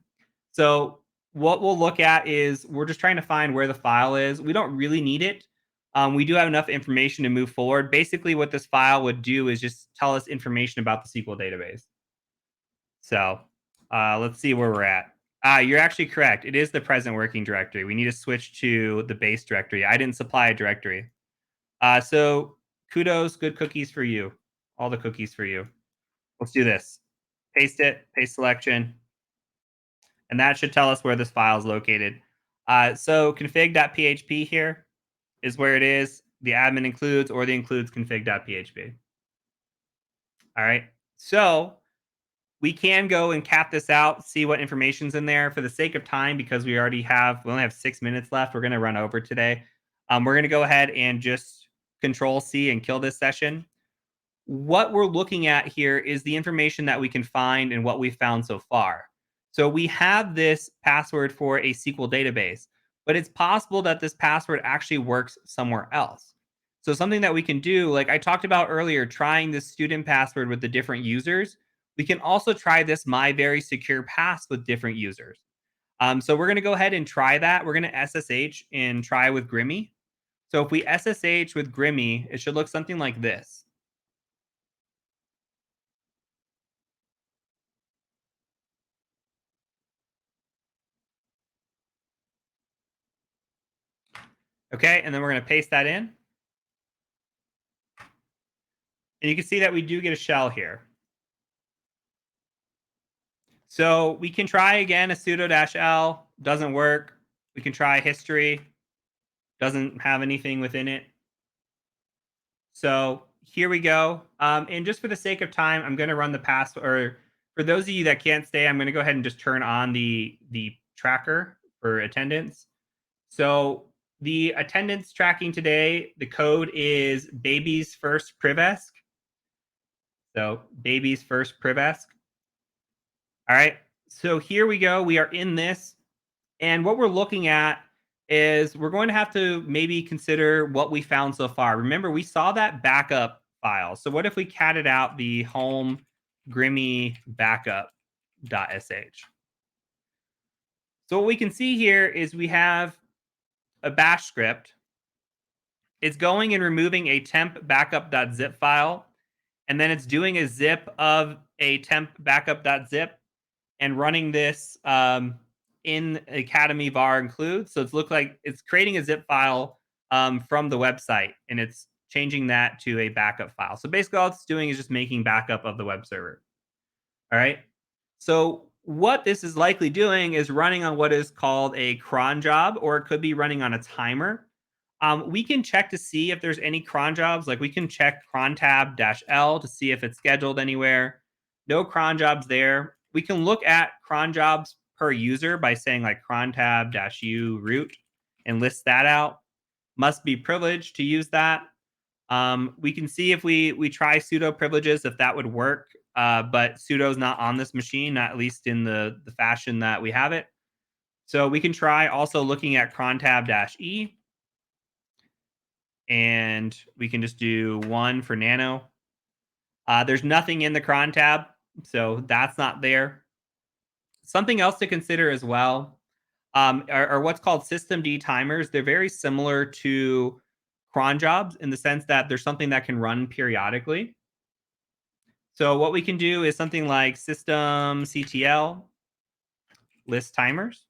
So what we'll look at is we're just trying to find where the file is. We don't really need it. We do have enough information to move forward. Basically, what this file would do is just tell us information about the SQL database. So let's see where we're at. You're actually correct. It is the present working directory. We need to switch to the base directory. I didn't supply a directory. So kudos, good cookies for you. All the cookies for you. Let's do this. Paste it, paste selection, and that should tell us where this file is located. So config.php here is where it is. The admin includes or the includes config.php. All right. So we can go and cap this out, see what information's in there. For the sake of time, because we only have 6 minutes left, we're going to run over today. We're going to go ahead and just control C and kill this session. What we're looking at here is the information that we can find and what we've found so far. So we have this password for a SQL database, but it's possible that this password actually works somewhere else. So something that we can do, like I talked about earlier, trying this student password with the different users, we can also try this my very secure pass with different users. So we're going to go ahead and try that. We're going to SSH and try with Grimmy. So if we SSH with Grimmy, it should look something like this. Okay, and then we're going to paste that in. And you can see that we do get a shell here. So we can try again a sudo-l, doesn't work. We can try history, doesn't have anything within it. So here we go. And just for the sake of time, I'm going to run the password. Or for those of you that can't stay, I'm going to go ahead and just turn on the tracker for attendance. So the attendance tracking today, the code is baby's first privesc. So baby's first privesc. All right. So here we go. We are in this. And what we're looking at is we're going to have to maybe consider what we found so far. Remember, we saw that backup file. So what if we catted out the home Grimmy backup.sh? So what we can see here is we have a bash script. It's going and removing a temp backup.zip file, and then it's doing a zip of a temp backup.zip and running this in Academy var include. So it's look like it's creating a zip file from the website, and it's changing that to a backup file. So basically, all it's doing is just making backup of the web server. All right. So what this is likely doing is running on what is called a cron job, or it could be running on a timer. We can check to see if there's any cron jobs. Like we can check cron tab -L to see if it's scheduled anywhere. No cron jobs there. We can look at cron jobs per user by saying like cron tab -U root and list that out. Must be privileged to use that. We can see if we try sudo privileges if that would work, but sudo is not on this machine, not at least in the fashion that we have it. So we can try also looking at cron tab -E, and we can just do 1 for nano. There's nothing in the cron tab, so that's not there. Something else to consider as well are what's called systemd timers. They're very similar to cron jobs in the sense that there's something that can run periodically. So what we can do is something like systemctl list timers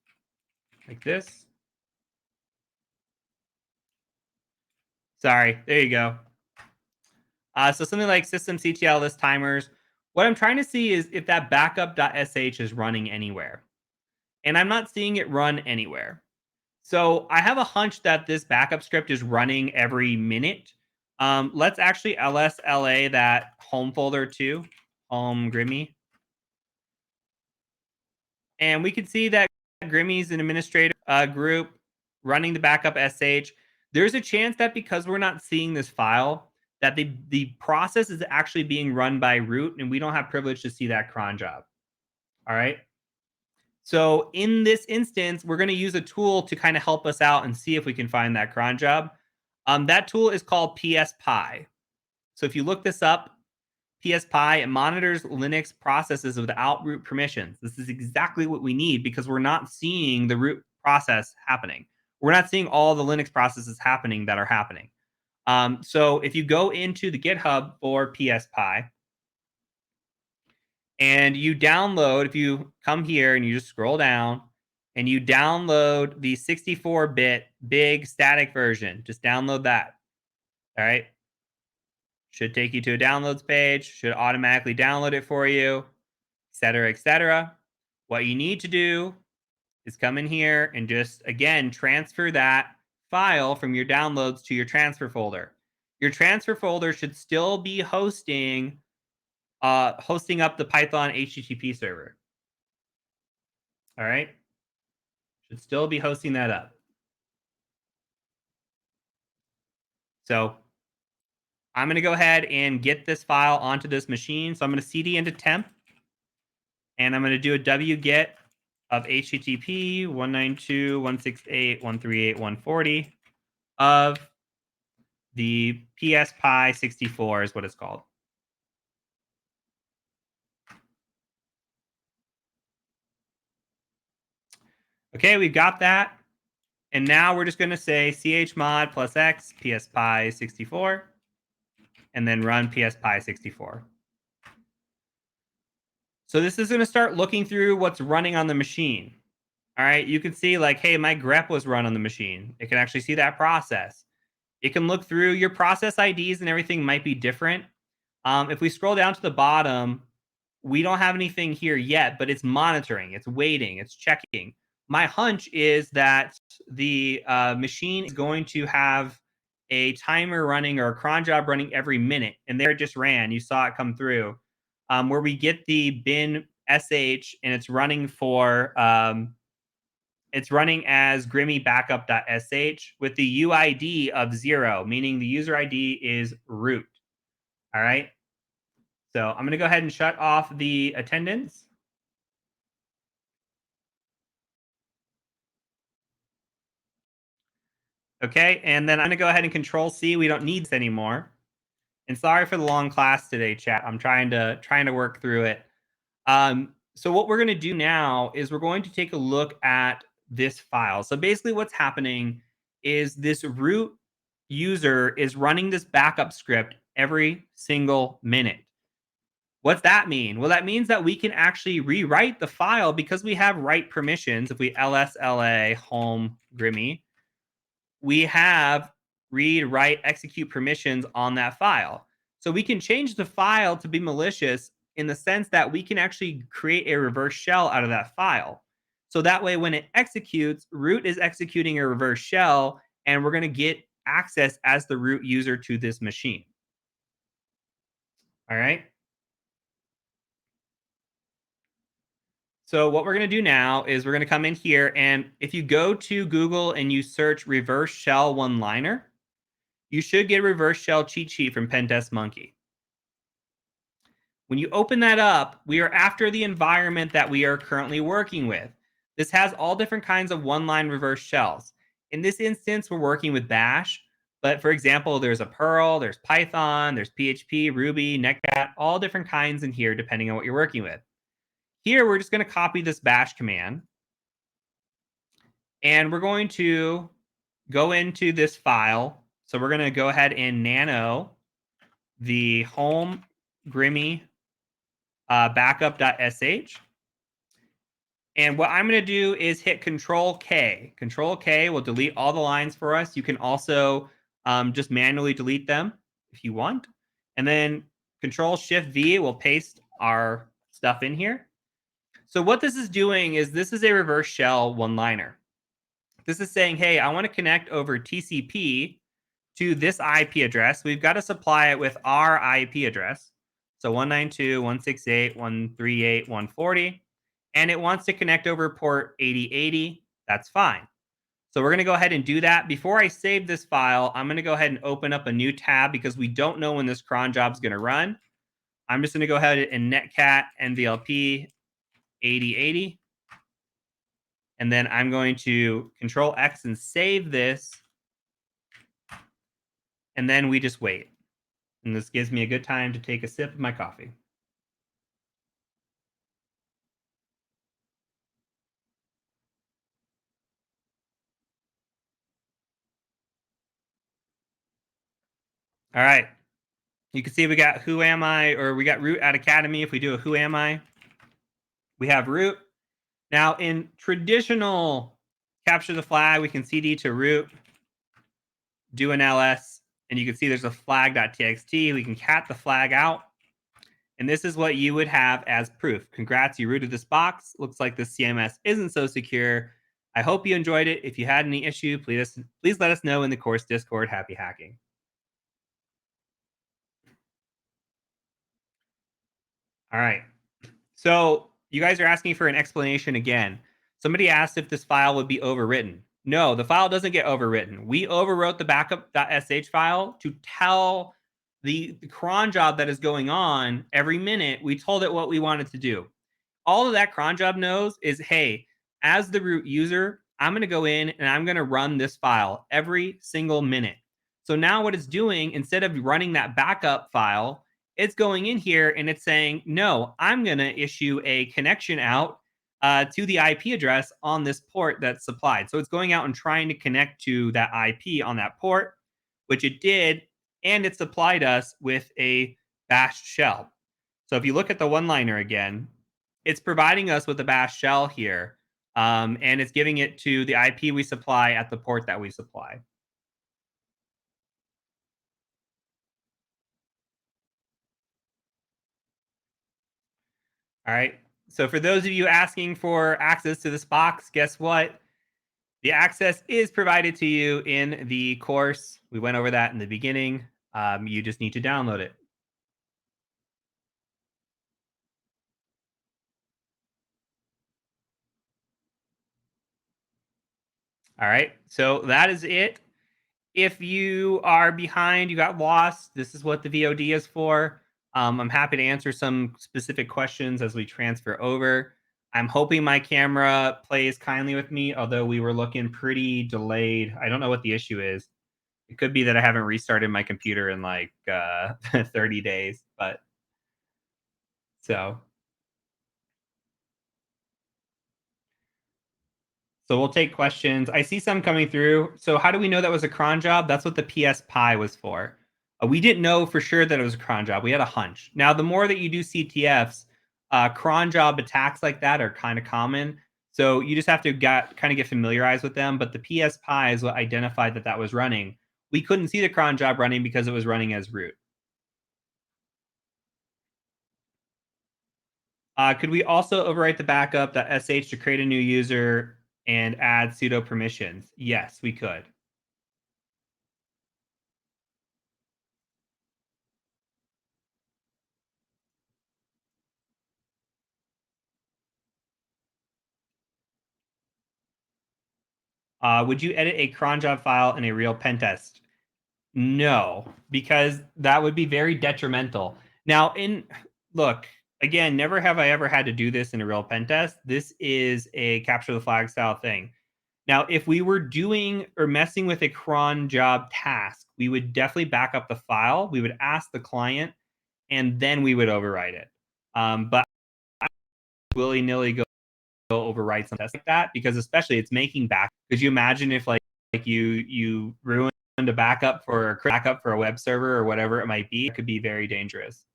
like this. Sorry, there you go. So something like systemctl list timers. What I'm trying to see is if that backup.sh is running anywhere. And I'm not seeing it run anywhere. So I have a hunch that this backup script is running every minute. Let's actually lsla that home folder too, home Grimmy. And we can see that Grimmy's an administrator group running the backup sh. There's a chance that because we're not seeing this file, that the process is actually being run by root, and we don't have privilege to see that cron job. All right. So in this instance, we're going to use a tool to kind of help us out and see if we can find that cron job. That tool is called PSPy. So if you look this up, PSPy, it monitors Linux processes without root permissions. This is exactly what we need because we're not seeing the root process happening. We're not seeing all the Linux processes happening that are happening. So if you go into the GitHub for PSPy and you download, if you come here and you just scroll down and you download the 64-bit big static version, just download that. All right. Should take you to a downloads page, should automatically download it for you, etc., etc. What you need to do is come in here and just, again, transfer that file from your downloads to your transfer folder. Your transfer folder should still be hosting up the Python HTTP server. All right. Should still be hosting that up. So I'm going to go ahead and get this file onto this machine. So I'm going to cd into temp, and I'm going to do a wget of HTTP 192.168.138.140 of the PSPy 64 is what it's called. Okay, we've got that. And now we're just going to say chmod +x PSPy 64 and then run PSPy 64. So this is going to start looking through what's running on the machine. All right, you can see like, hey, my grep was run on the machine. It can actually see that process. It can look through your process IDs and everything might be different. If we scroll down to the bottom, we don't have anything here yet, but it's monitoring, it's waiting, it's checking. My hunch is that the machine is going to have a timer running or a cron job running every minute. And there it just ran. You saw it come through where we get the bin sh and it's running for it's running as Grimmy backup.sh with the UID of 0, meaning the user ID is root. All right. So I'm going to go ahead and shut off the attendance. Okay. And then I'm going to go ahead and control C. We don't need this anymore. And sorry for the long class today, chat. I'm trying to work through it. So what we're going to do now is we're going to take a look at this file. So basically what's happening is this root user is running this backup script every single minute. What's that mean? Well, that means that we can actually rewrite the file because we have write permissions. If we lsla home grimmy, we have read, write, execute permissions on that file. So we can change the file to be malicious in the sense that we can actually create a reverse shell out of that file. So that way, when it executes, root is executing a reverse shell, and we're going to get access as the root user to this machine. All right. So what we're going to do now is we're going to come in here, and if you go to Google and you search reverse shell one-liner, you should get a reverse shell cheat sheet from Pentest Monkey. When you open that up, we are after the environment that we are currently working with. This has all different kinds of one-line reverse shells. In this instance, we're working with Bash, but for example, there's a Perl, there's Python, there's PHP, Ruby, Netcat, all different kinds in here depending on what you're working with. Here, we're just going to copy this Bash command, and we're going to go into this file. So we're going to go ahead and nano the home grimmy backup.sh. And what I'm going to do is hit Control K. Control K will delete all the lines for us. You can also just manually delete them if you want. And then Control Shift V will paste our stuff in here. So what this is doing is this is a reverse shell one-liner. This is saying, hey, I want to connect over TCP to this IP address. We've got to supply it with our IP address. So 192.168.138.140. And it wants to connect over port 8080. That's fine. So we're going to go ahead and do that. Before I save this file, I'm going to go ahead and open up a new tab because we don't know when this cron job is going to run. I'm just going to go ahead and netcat nvlp 8080. And then I'm going to Control X and save this. And then we just wait. And this gives me a good time to take a sip of my coffee. All right. You can see we got who am I, or we got root at academy. If we do a who am I, we have root. Now in traditional capture the flag, we can cd to root, do an ls, and you can see there's a flag.txt. We can cat the flag out. And this is what you would have as proof. Congrats, you rooted this box. Looks like the CMS isn't so secure. I hope you enjoyed it. If you had any issue, please let us know in the course Discord. Happy hacking. All right. So you guys are asking for an explanation again. Somebody asked if this file would be overwritten. No, the file doesn't get overwritten. We overwrote the backup.sh file to tell the cron job that is going on every minute. We told it what we wanted to do. All of that cron job knows is, hey, as the root user, I'm going to go in and I'm going to run this file every single minute. So now what it's doing, instead of running that backup file, it's going in here and it's saying, no, I'm going to issue a connection out to the IP address on this port that's supplied. So it's going out and trying to connect to that IP on that port, which it did, and it supplied us with a bash shell. So if you look at the one-liner again, it's providing us with a bash shell here, and it's giving it to the IP we supply at the port that we supply. All right. So for those of you asking for access to this box, guess what? The access is provided to you in the course. We went over that in the beginning. You just need to download it. All right. So that is it. If you are behind, you got lost, this is what the VOD is for. I'm happy to answer some specific questions as we transfer over. I'm hoping my camera plays kindly with me, although we were looking pretty delayed. I don't know what the issue is. It could be that I haven't restarted my computer in like 30 days, but so So we'll take questions. I see some coming through. So how do we know that was a cron job? That's what the PS Pi was for. We didn't know for sure that it was a cron job. We had a hunch. Now, the more that you do CTFs, cron job attacks like that are kind of common. So you just have to kind of get familiarized with them. But the PS Pi is what identified that that was running. We couldn't see the cron job running because it was running as root. Could we also overwrite the backup.sh to create a new user and add sudo permissions? Yes, we could. Would you edit a cron job file in a real pen test? No, because that would be very detrimental. Now, in look, again, never have I ever had to do this in a real pen test. This is a capture the flag style thing. Now, if we were doing or messing with a cron job task, we would definitely back up the file. We would ask the client, and then we would overwrite it. But willy nilly go overwrite something like that because especially it's making back. Could you imagine if like you ruined a backup for a web server or whatever it might be? It could be very dangerous.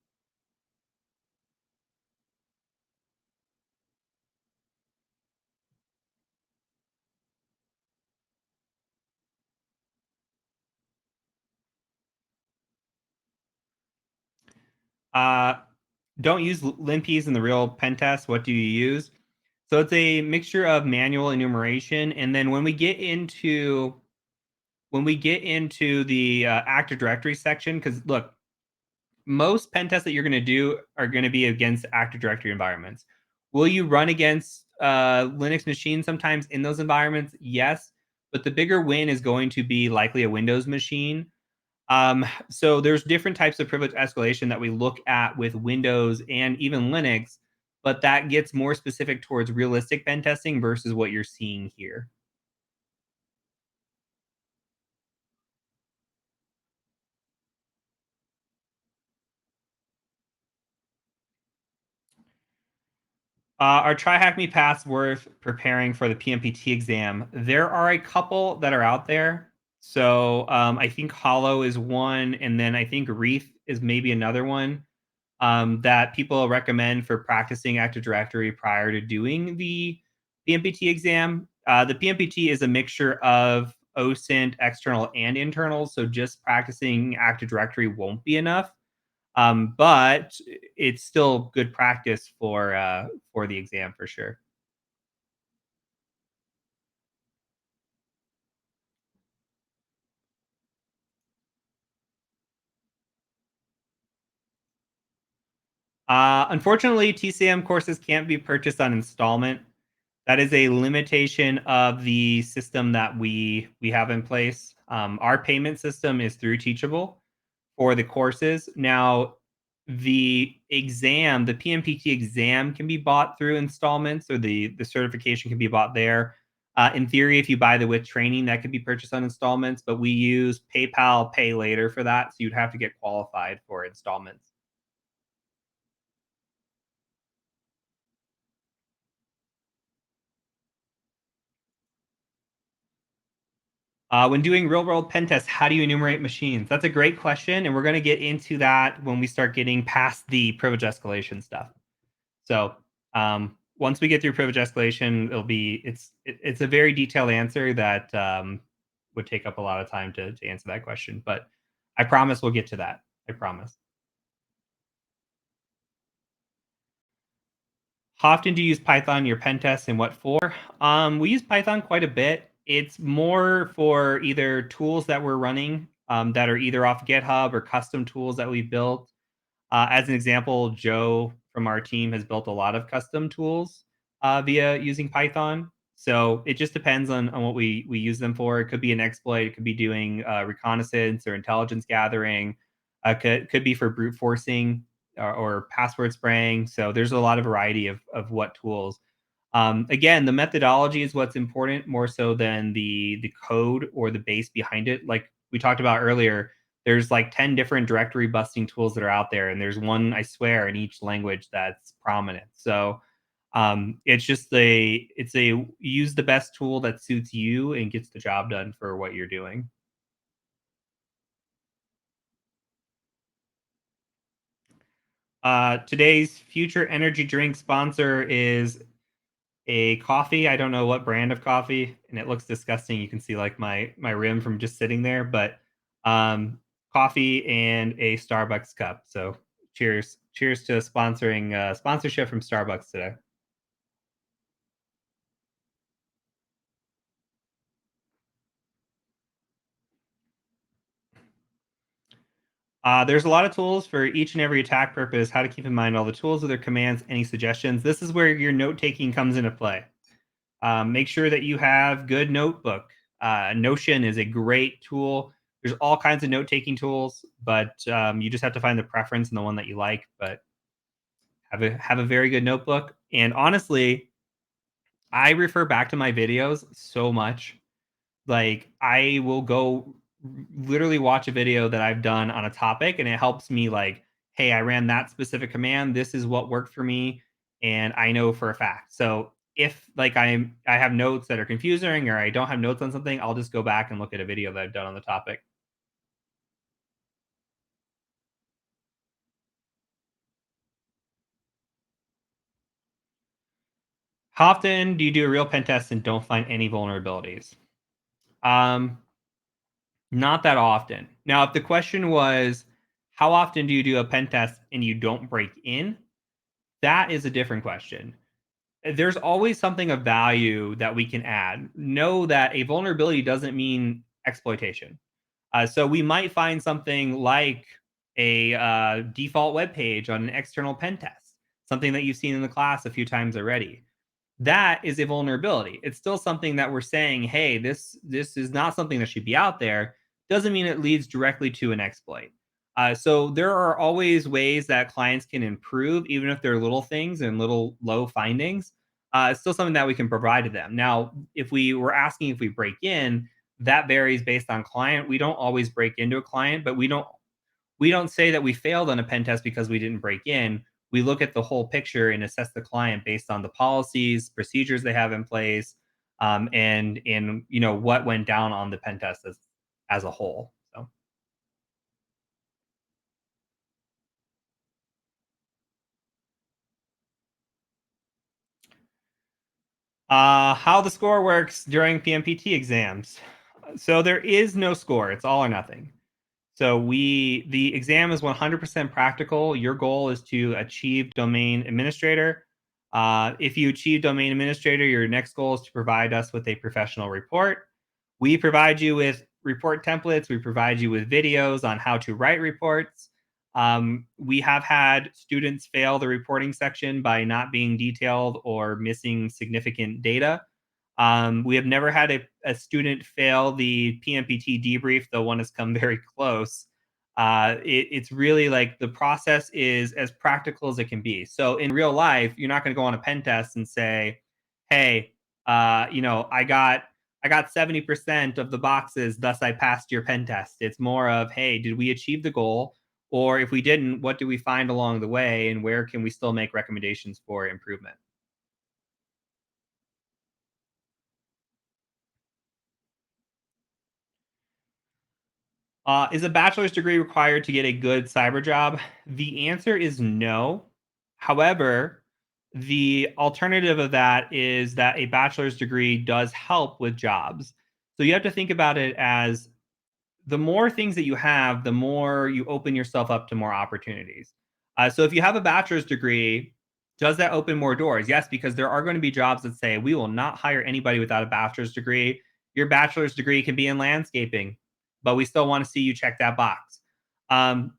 Uh, don't use linps in the real pen test. What do you use? So it's a mixture of manual enumeration, and then when we get into the Active Directory section, because look, most pen tests that you're going to do are going to be against Active Directory environments. Will you run against Linux machines sometimes in those environments? Yes, but the bigger win is going to be likely a Windows machine. So there's different types of privilege escalation that we look at with Windows and even Linux, but that gets more specific towards realistic pen testing versus what you're seeing here. Are Try Hack Me Pass worth preparing for the PMPT exam? There are a couple that are out there. So I think Hollow is one, and then I think Reef is maybe another one that people recommend for practicing Active Directory prior to doing the PMPT exam. The PMPT is a mixture of OSINT, external and internal, so just practicing Active Directory won't be enough. But it's still good practice for the exam for sure. Unfortunately, TCM courses can't be purchased on installment. That is a limitation of the system that we have in place. Our payment system is through Teachable for the courses. Now, the PMPT exam can be bought through installments, or the certification can be bought there. In theory, if you buy the with training, that could be purchased on installments, but we use PayPal Pay Later for that, so you'd have to get qualified for installments. When doing real world pen tests, how do you enumerate machines? That's a great question, and we're going to get into that when we start getting past the privilege escalation stuff. So once we get through privilege escalation, it's a very detailed answer that would take up a lot of time to answer that question. But I promise we'll get to that. I promise. How often do you use Python in your pen tests and what for? We use Python quite a bit. It's more for either tools that we're running that are either off GitHub or custom tools that we built. As an example, Joe from our team has built a lot of custom tools via using Python. So it just depends on what we use them for. It could be an exploit, it could be doing reconnaissance or intelligence gathering, could be for brute forcing or password spraying. So there's a lot of variety of what tools. Again, the methodology is what's important more so than the code or the base behind it. Like we talked about earlier, there's like 10 different directory busting tools that are out there, and there's one, I swear, in each language that's prominent. So It's a use the best tool that suits you and gets the job done for what you're doing. Today's future energy drink sponsor is a coffee. I don't know what brand of coffee, and it looks disgusting. You can see like my rim from just sitting there, but um, coffee and a Starbucks cup. So cheers to sponsoring sponsorship from Starbucks today. There's a lot of tools for each and every attack purpose. How to keep in mind all the tools of their commands, any suggestions. This is where your note taking comes into play. Make sure that you have good notebook. Notion is a great tool. There's all kinds of note taking tools, but you just have to find the preference and the one that you like. But have a very good notebook. And honestly, I refer back to my videos so much. Like I will go literally watch a video that I've done on a topic, and it helps me like, hey, I ran that specific command. This is what worked for me, and I know for a fact. So if like I have notes that are confusing or I don't have notes on something, I'll just go back and look at a video that I've done on the topic. How often do you do a real pen test and don't find any vulnerabilities? Um, Not that often. Now, if the question was, how often do you do a pen test and you don't break in? That is a different question. There's always something of value that we can add. Know that a vulnerability doesn't mean exploitation. So we might find something like a default web page on an external pen test, something that you've seen in the class a few times already. That is a vulnerability. It's still something that we're saying, hey, this is not something that should be out there. Doesn't mean it leads directly to an exploit. So there are always ways that clients can improve, even if they're little things and little low findings. It's still something that we can provide to them. Now, if we were asking if we break in, that varies based on client. We don't always break into a client, but we don't say that we failed on a pen test because we didn't break in. We look at the whole picture and assess the client based on the policies, procedures they have in place, and what went down on the pen test as a whole. So, how the score works during PMPT exams. So there is no score; it's all or nothing. So the exam is 100% practical. Your goal is to achieve domain administrator. If you achieve domain administrator, your next goal is to provide us with a professional report. We provide you with report templates. We provide you with videos on how to write reports. We have had students fail the reporting section by not being detailed or missing significant data. We have never had a student fail the PMPT debrief, though one has come very close. It's really like the process is as practical as it can be. So in real life, you're not going to go on a pen test and say, "Hey, I got 70% of the boxes, thus I passed your pen test." It's more of, "Hey, did we achieve the goal? Or if we didn't, what do we find along the way, and where can we still make recommendations for improvement?" Is a bachelor's degree required to get a good cyber job? The answer is no. However, the alternative of that is that a bachelor's degree does help with jobs. So you have to think about it as the more things that you have, the more you open yourself up to more opportunities. So if you have a bachelor's degree, does that open more doors? Yes, because there are going to be jobs that say we will not hire anybody without a bachelor's degree. Your bachelor's degree can be in landscaping, but we still want to see you check that box.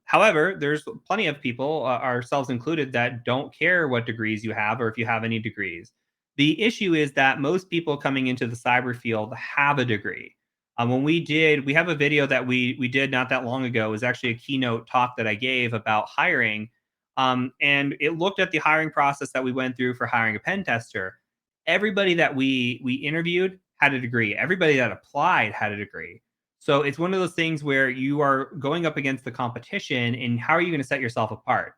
However, there's plenty of people, ourselves included, that don't care what degrees you have or if you have any degrees. The issue is that most people coming into the cyber field have a degree. We have a video that we did not that long ago. It was actually a keynote talk that I gave about hiring, and it looked at the hiring process that we went through for hiring a pen tester. Everybody that we interviewed had a degree. Everybody that applied had a degree. So it's one of those things where you are going up against the competition, and how are you going to set yourself apart?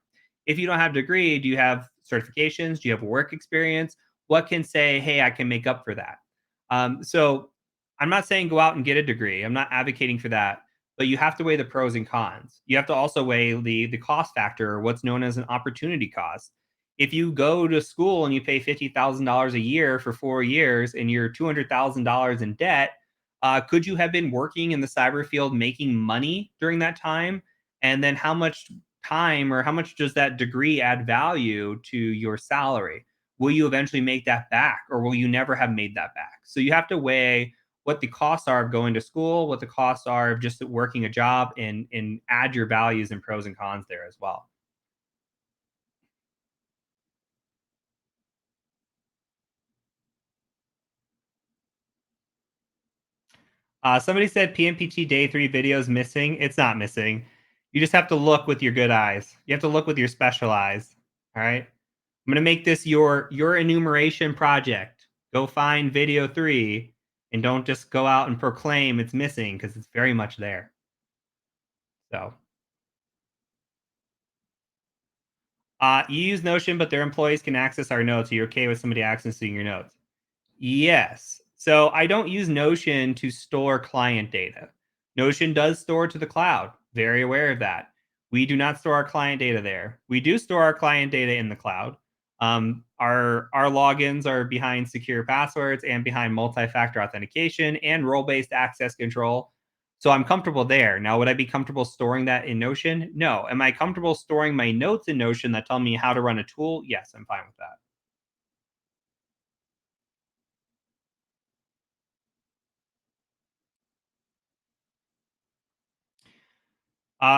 If you don't have a degree, do you have certifications? Do you have work experience? What can say, hey, I can make up for that? So I'm not saying go out and get a degree. I'm not advocating for that, but you have to weigh the pros and cons. You have to also weigh the cost factor, or what's known as an opportunity cost. If you go to school and you pay $50,000 a year for 4 years and you're $200,000 in debt, could you have been working in the cyber field making money during that time? And then how much time, or how much does that degree add value to your salary? Will you eventually make that back, or will you never have made that back? So you have to weigh what the costs are of going to school, what the costs are of just working a job, and add your values and pros and cons there as well. Somebody said PMPT day three video is missing. It's not missing. You just have to look with your good eyes. You have to look with your special eyes. All right. I'm gonna make this your enumeration project. Go find video three, and don't just go out and proclaim it's missing, because it's very much there. So you use Notion, but their employees can access our notes. Are you okay with somebody accessing your notes? Yes. So I don't use Notion to store client data. Notion does store to the cloud. Very aware of that. We do not store our client data there. We do store our client data in the cloud. Our logins are behind secure passwords and behind multi-factor authentication and role-based access control. So I'm comfortable there. Now, would I be comfortable storing that in Notion? No. Am I comfortable storing my notes in Notion that tell me how to run a tool? Yes, I'm fine with that.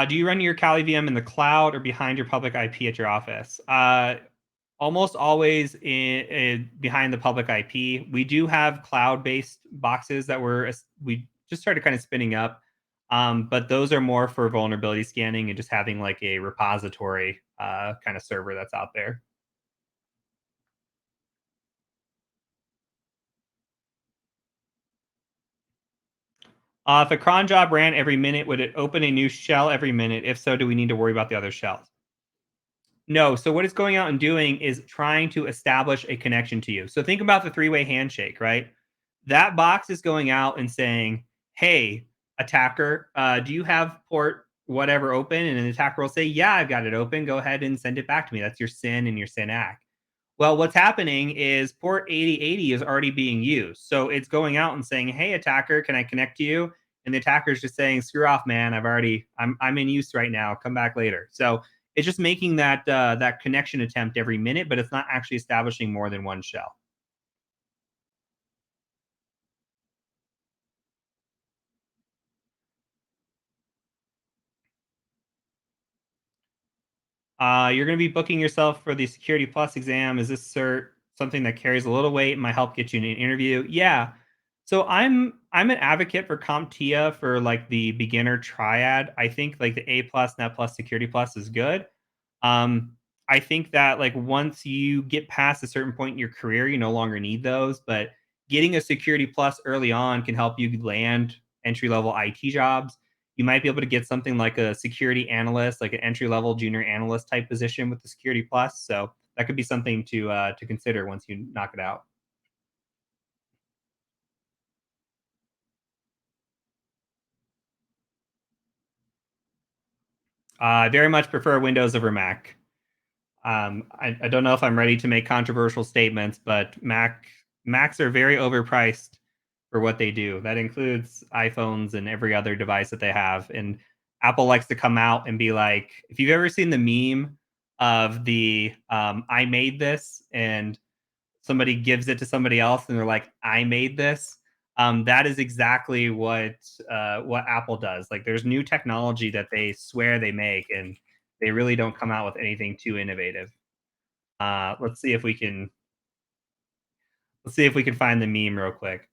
Do you run your Kali VM in the cloud or behind your public IP at your office? Almost always behind the public IP. We do have cloud-based boxes that we just started kind of spinning up, but those are more for vulnerability scanning and just having like a repository kind of server that's out there. If a cron job ran every minute, would it open a new shell every minute? If so, do we need to worry about the other shells? No. So what it's going out and doing is trying to establish a connection to you. So think about the three-way handshake, right? That box is going out and saying, "Hey, attacker, do you have port whatever open?" And an attacker will say, "Yeah, I've got it open. Go ahead and send it back to me." That's your SYN and your SYN-ACK. Well, what's happening is port 8080 is already being used. So it's going out and saying, "Hey, attacker, can I connect to you?" And the attacker is just saying, "Screw off, man. I'm in use right now. Come back later." So it's just making that connection attempt every minute, but it's not actually establishing more than one shell. You're going to be booking yourself for the Security Plus exam. Is this cert something that carries a little weight and might help get you an interview? Yeah. So I'm an advocate for CompTIA for like the beginner triad. I think like the A plus, Net plus, Security Plus is good. Um, I think that like once you get past a certain point in your career, you no longer need those. But getting a Security Plus early on can help you land entry level IT jobs. You might be able to get something like a security analyst, like an entry level junior analyst type position with the Security Plus. So that could be something to consider once you knock it out. I very much prefer Windows over Mac. I don't know if I'm ready to make controversial statements, but Macs are very overpriced for what they do. That includes iPhones and every other device that they have. And Apple likes to come out and be like, if you've ever seen the meme of the "I made this" and somebody gives it to somebody else and they're like, "I made this." That is exactly what Apple does. Like, there's new technology that they swear they make, and they really don't come out with anything too innovative. Let's see if we can find the meme real quick.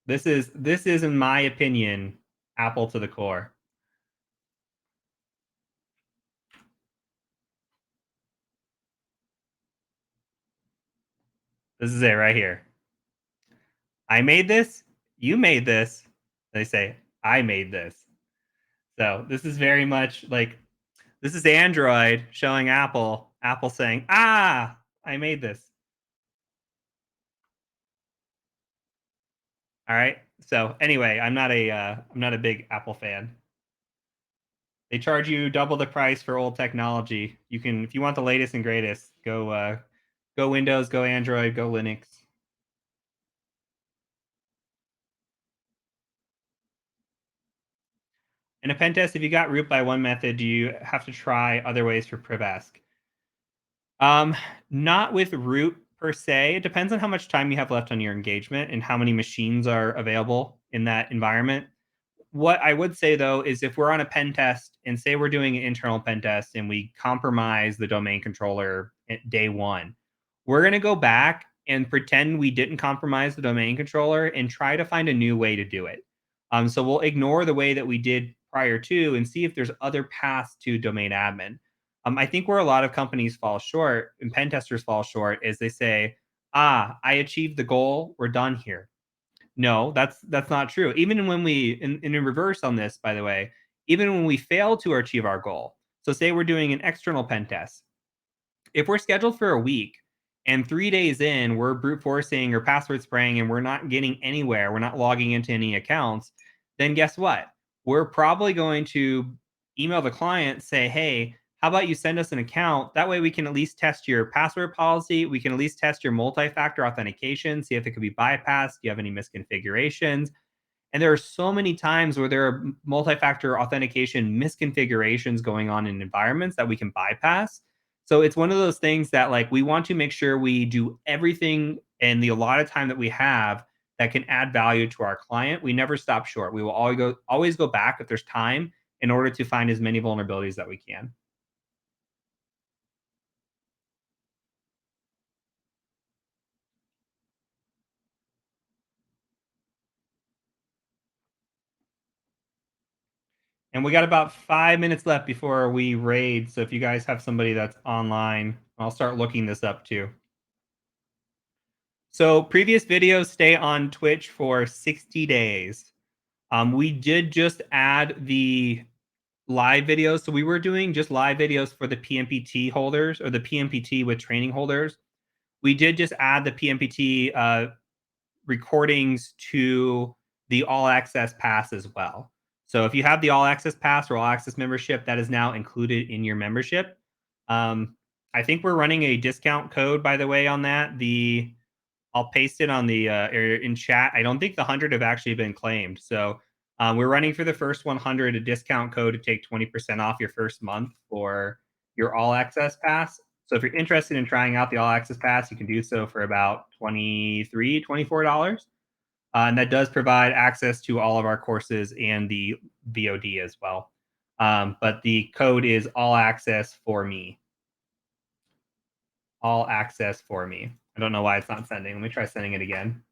This is in my opinion Apple to the core. This is it right here. I made this. You made this. They say I made this. So this is very much like this is Android showing Apple. Apple saying, "Ah, I made this. All right. So anyway, I'm not a big Apple fan. They charge you double the price for old technology. You can, if you want the latest and greatest, go Windows, go Android, go Linux. In a pen test, if you got root by one method, do you have to try other ways for privask? Um, Not with root per se. It depends on how much time you have left on your engagement and how many machines are available in that environment. What I would say though is if we're on a pen test and say we're doing an internal pen test and we compromise the domain controller at day one, we're going to go back and pretend we didn't compromise the domain controller and try to find a new way to do it. So we'll ignore the way that we did prior to and see if there's other paths to domain admin. I think where a lot of companies fall short and pen testers fall short is they say, I achieved the goal. We're done here. No, that's not true. Even when we in reverse on this, by the way, even when we fail to achieve our goal. So say we're doing an external pen test. If we're scheduled for a week and 3 days in, we're brute forcing or password spraying and we're not getting anywhere, we're not logging into any accounts, then guess what? We're probably going to email the client, say, "Hey, how about you send us an account? That way we can at least test your password policy. We can at least test your multi-factor authentication, see if it could be bypassed. Do you have any misconfigurations?" And there are so many times where there are multi-factor authentication misconfigurations going on in environments that we can bypass. So it's one of those things that like we want to make sure we do everything in the allotted time that we have that can add value to our client. We never stop short. We will always go back if there's time in order to find as many vulnerabilities that we can. And we got about 5 minutes left before we raid. So if you guys have somebody that's online, I'll start looking this up too. So previous videos stay on Twitch for 60 days. We did just add the live videos. So we were doing just live videos for the PMPT holders or the PMPT with training holders. We did just add the PMPT recordings to the all access pass as well. So if you have the all access pass or all access membership, that is now included in your membership. I think we're running a discount code, by the way, on that. The I'll paste it on the in chat. I don't think the 100 have actually been claimed. So we're running for the first 100 a discount code to take 20% off your first month for your all access pass. So if you're interested in trying out the all access pass, you can do so for about $24. And that does provide access to all of our courses and the VOD as well. But the code is all access for me. All access for me. I don't know why it's not sending. Let me try sending it again.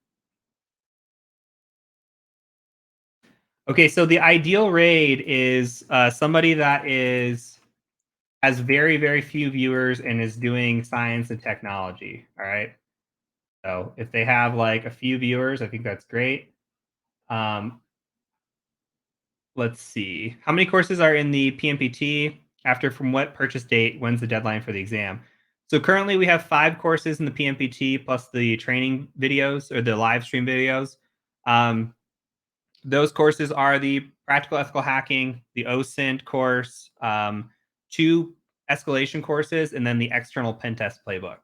Okay, so the ideal raid is somebody that is has very very few viewers and is doing science and technology. All right, so if they have like a few viewers, I think that's great. Um, let's see, how many courses are in the PMPT? After from what purchase date? When's the deadline for the exam? So currently we have 5 courses in the PMPT plus the training videos or the live stream videos. Um, Those courses are the practical ethical hacking, the OSINT course, 2 escalation courses, and then the external pen test playbook.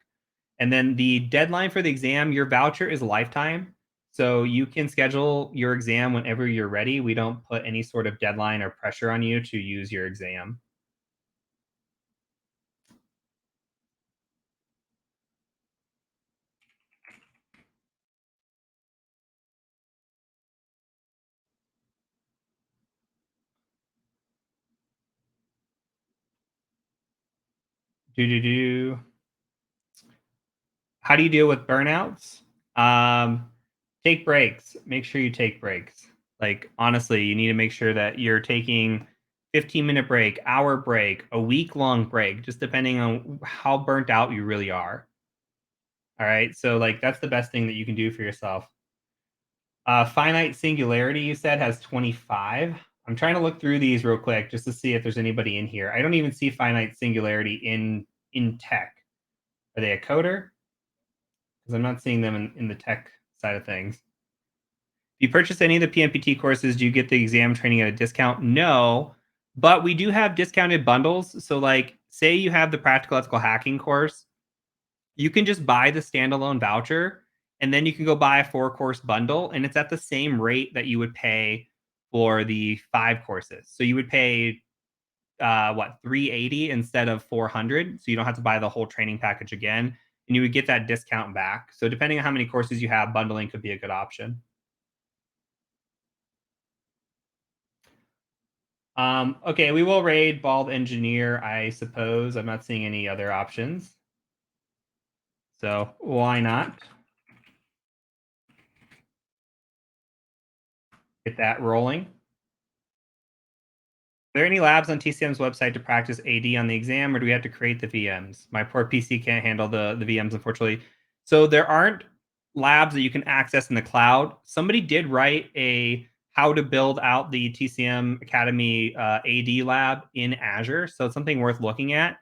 And then the deadline for the exam, your voucher is lifetime. So you can schedule your exam whenever you're ready. We don't put any sort of deadline or pressure on you to use your exam. Do do do. How do you deal with burnouts? Um, Take breaks. Make sure you take breaks. Like honestly, you need to make sure that you're taking 15-minute break, hour break, a week-long break, just depending on how burnt out you really are. All right. So like that's the best thing that you can do for yourself. Finite singularity, you said, has 25. I'm trying to look through these real quick just to see if there's anybody in here. I don't even see finite singularity in tech. Are they a coder? Because I'm not seeing them in the tech side of things. If you purchase any of the PMPT courses, do you get the exam training at a discount? No, but we do have discounted bundles. So, like, say you have the practical ethical hacking course, you can just buy the standalone voucher and then you can go buy a 4 course bundle and it's at the same rate that you would pay for the 5 courses. So you would pay what 380 instead of 400, so you don't have to buy the whole training package again and you would get that discount back. So depending on how many courses you have, bundling could be a good option. Okay, we will raid Bald Engineer, I suppose. I'm not seeing any other options. So why not get that rolling? Are there any labs on TCM's website to practice AD on the exam, or do we have to create the VMs? My poor PC can't handle the VMs, unfortunately. So there aren't labs that you can access in the cloud. Somebody did write a how to build out the TCM Academy AD lab in Azure, so it's something worth looking at.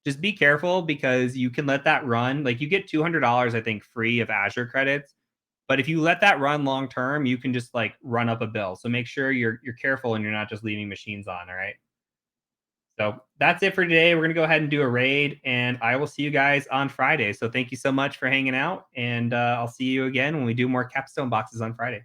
Just be careful because you can let that run. Like you get $200, I think, free of Azure credits. But if you let that run long term, you can just like run up a bill. So make sure you're careful and you're not just leaving machines on. All right. So that's it for today. We're gonna go ahead and do a raid, and I will see you guys on Friday. So thank you so much for hanging out, and I'll see you again when we do more capstone boxes on Friday.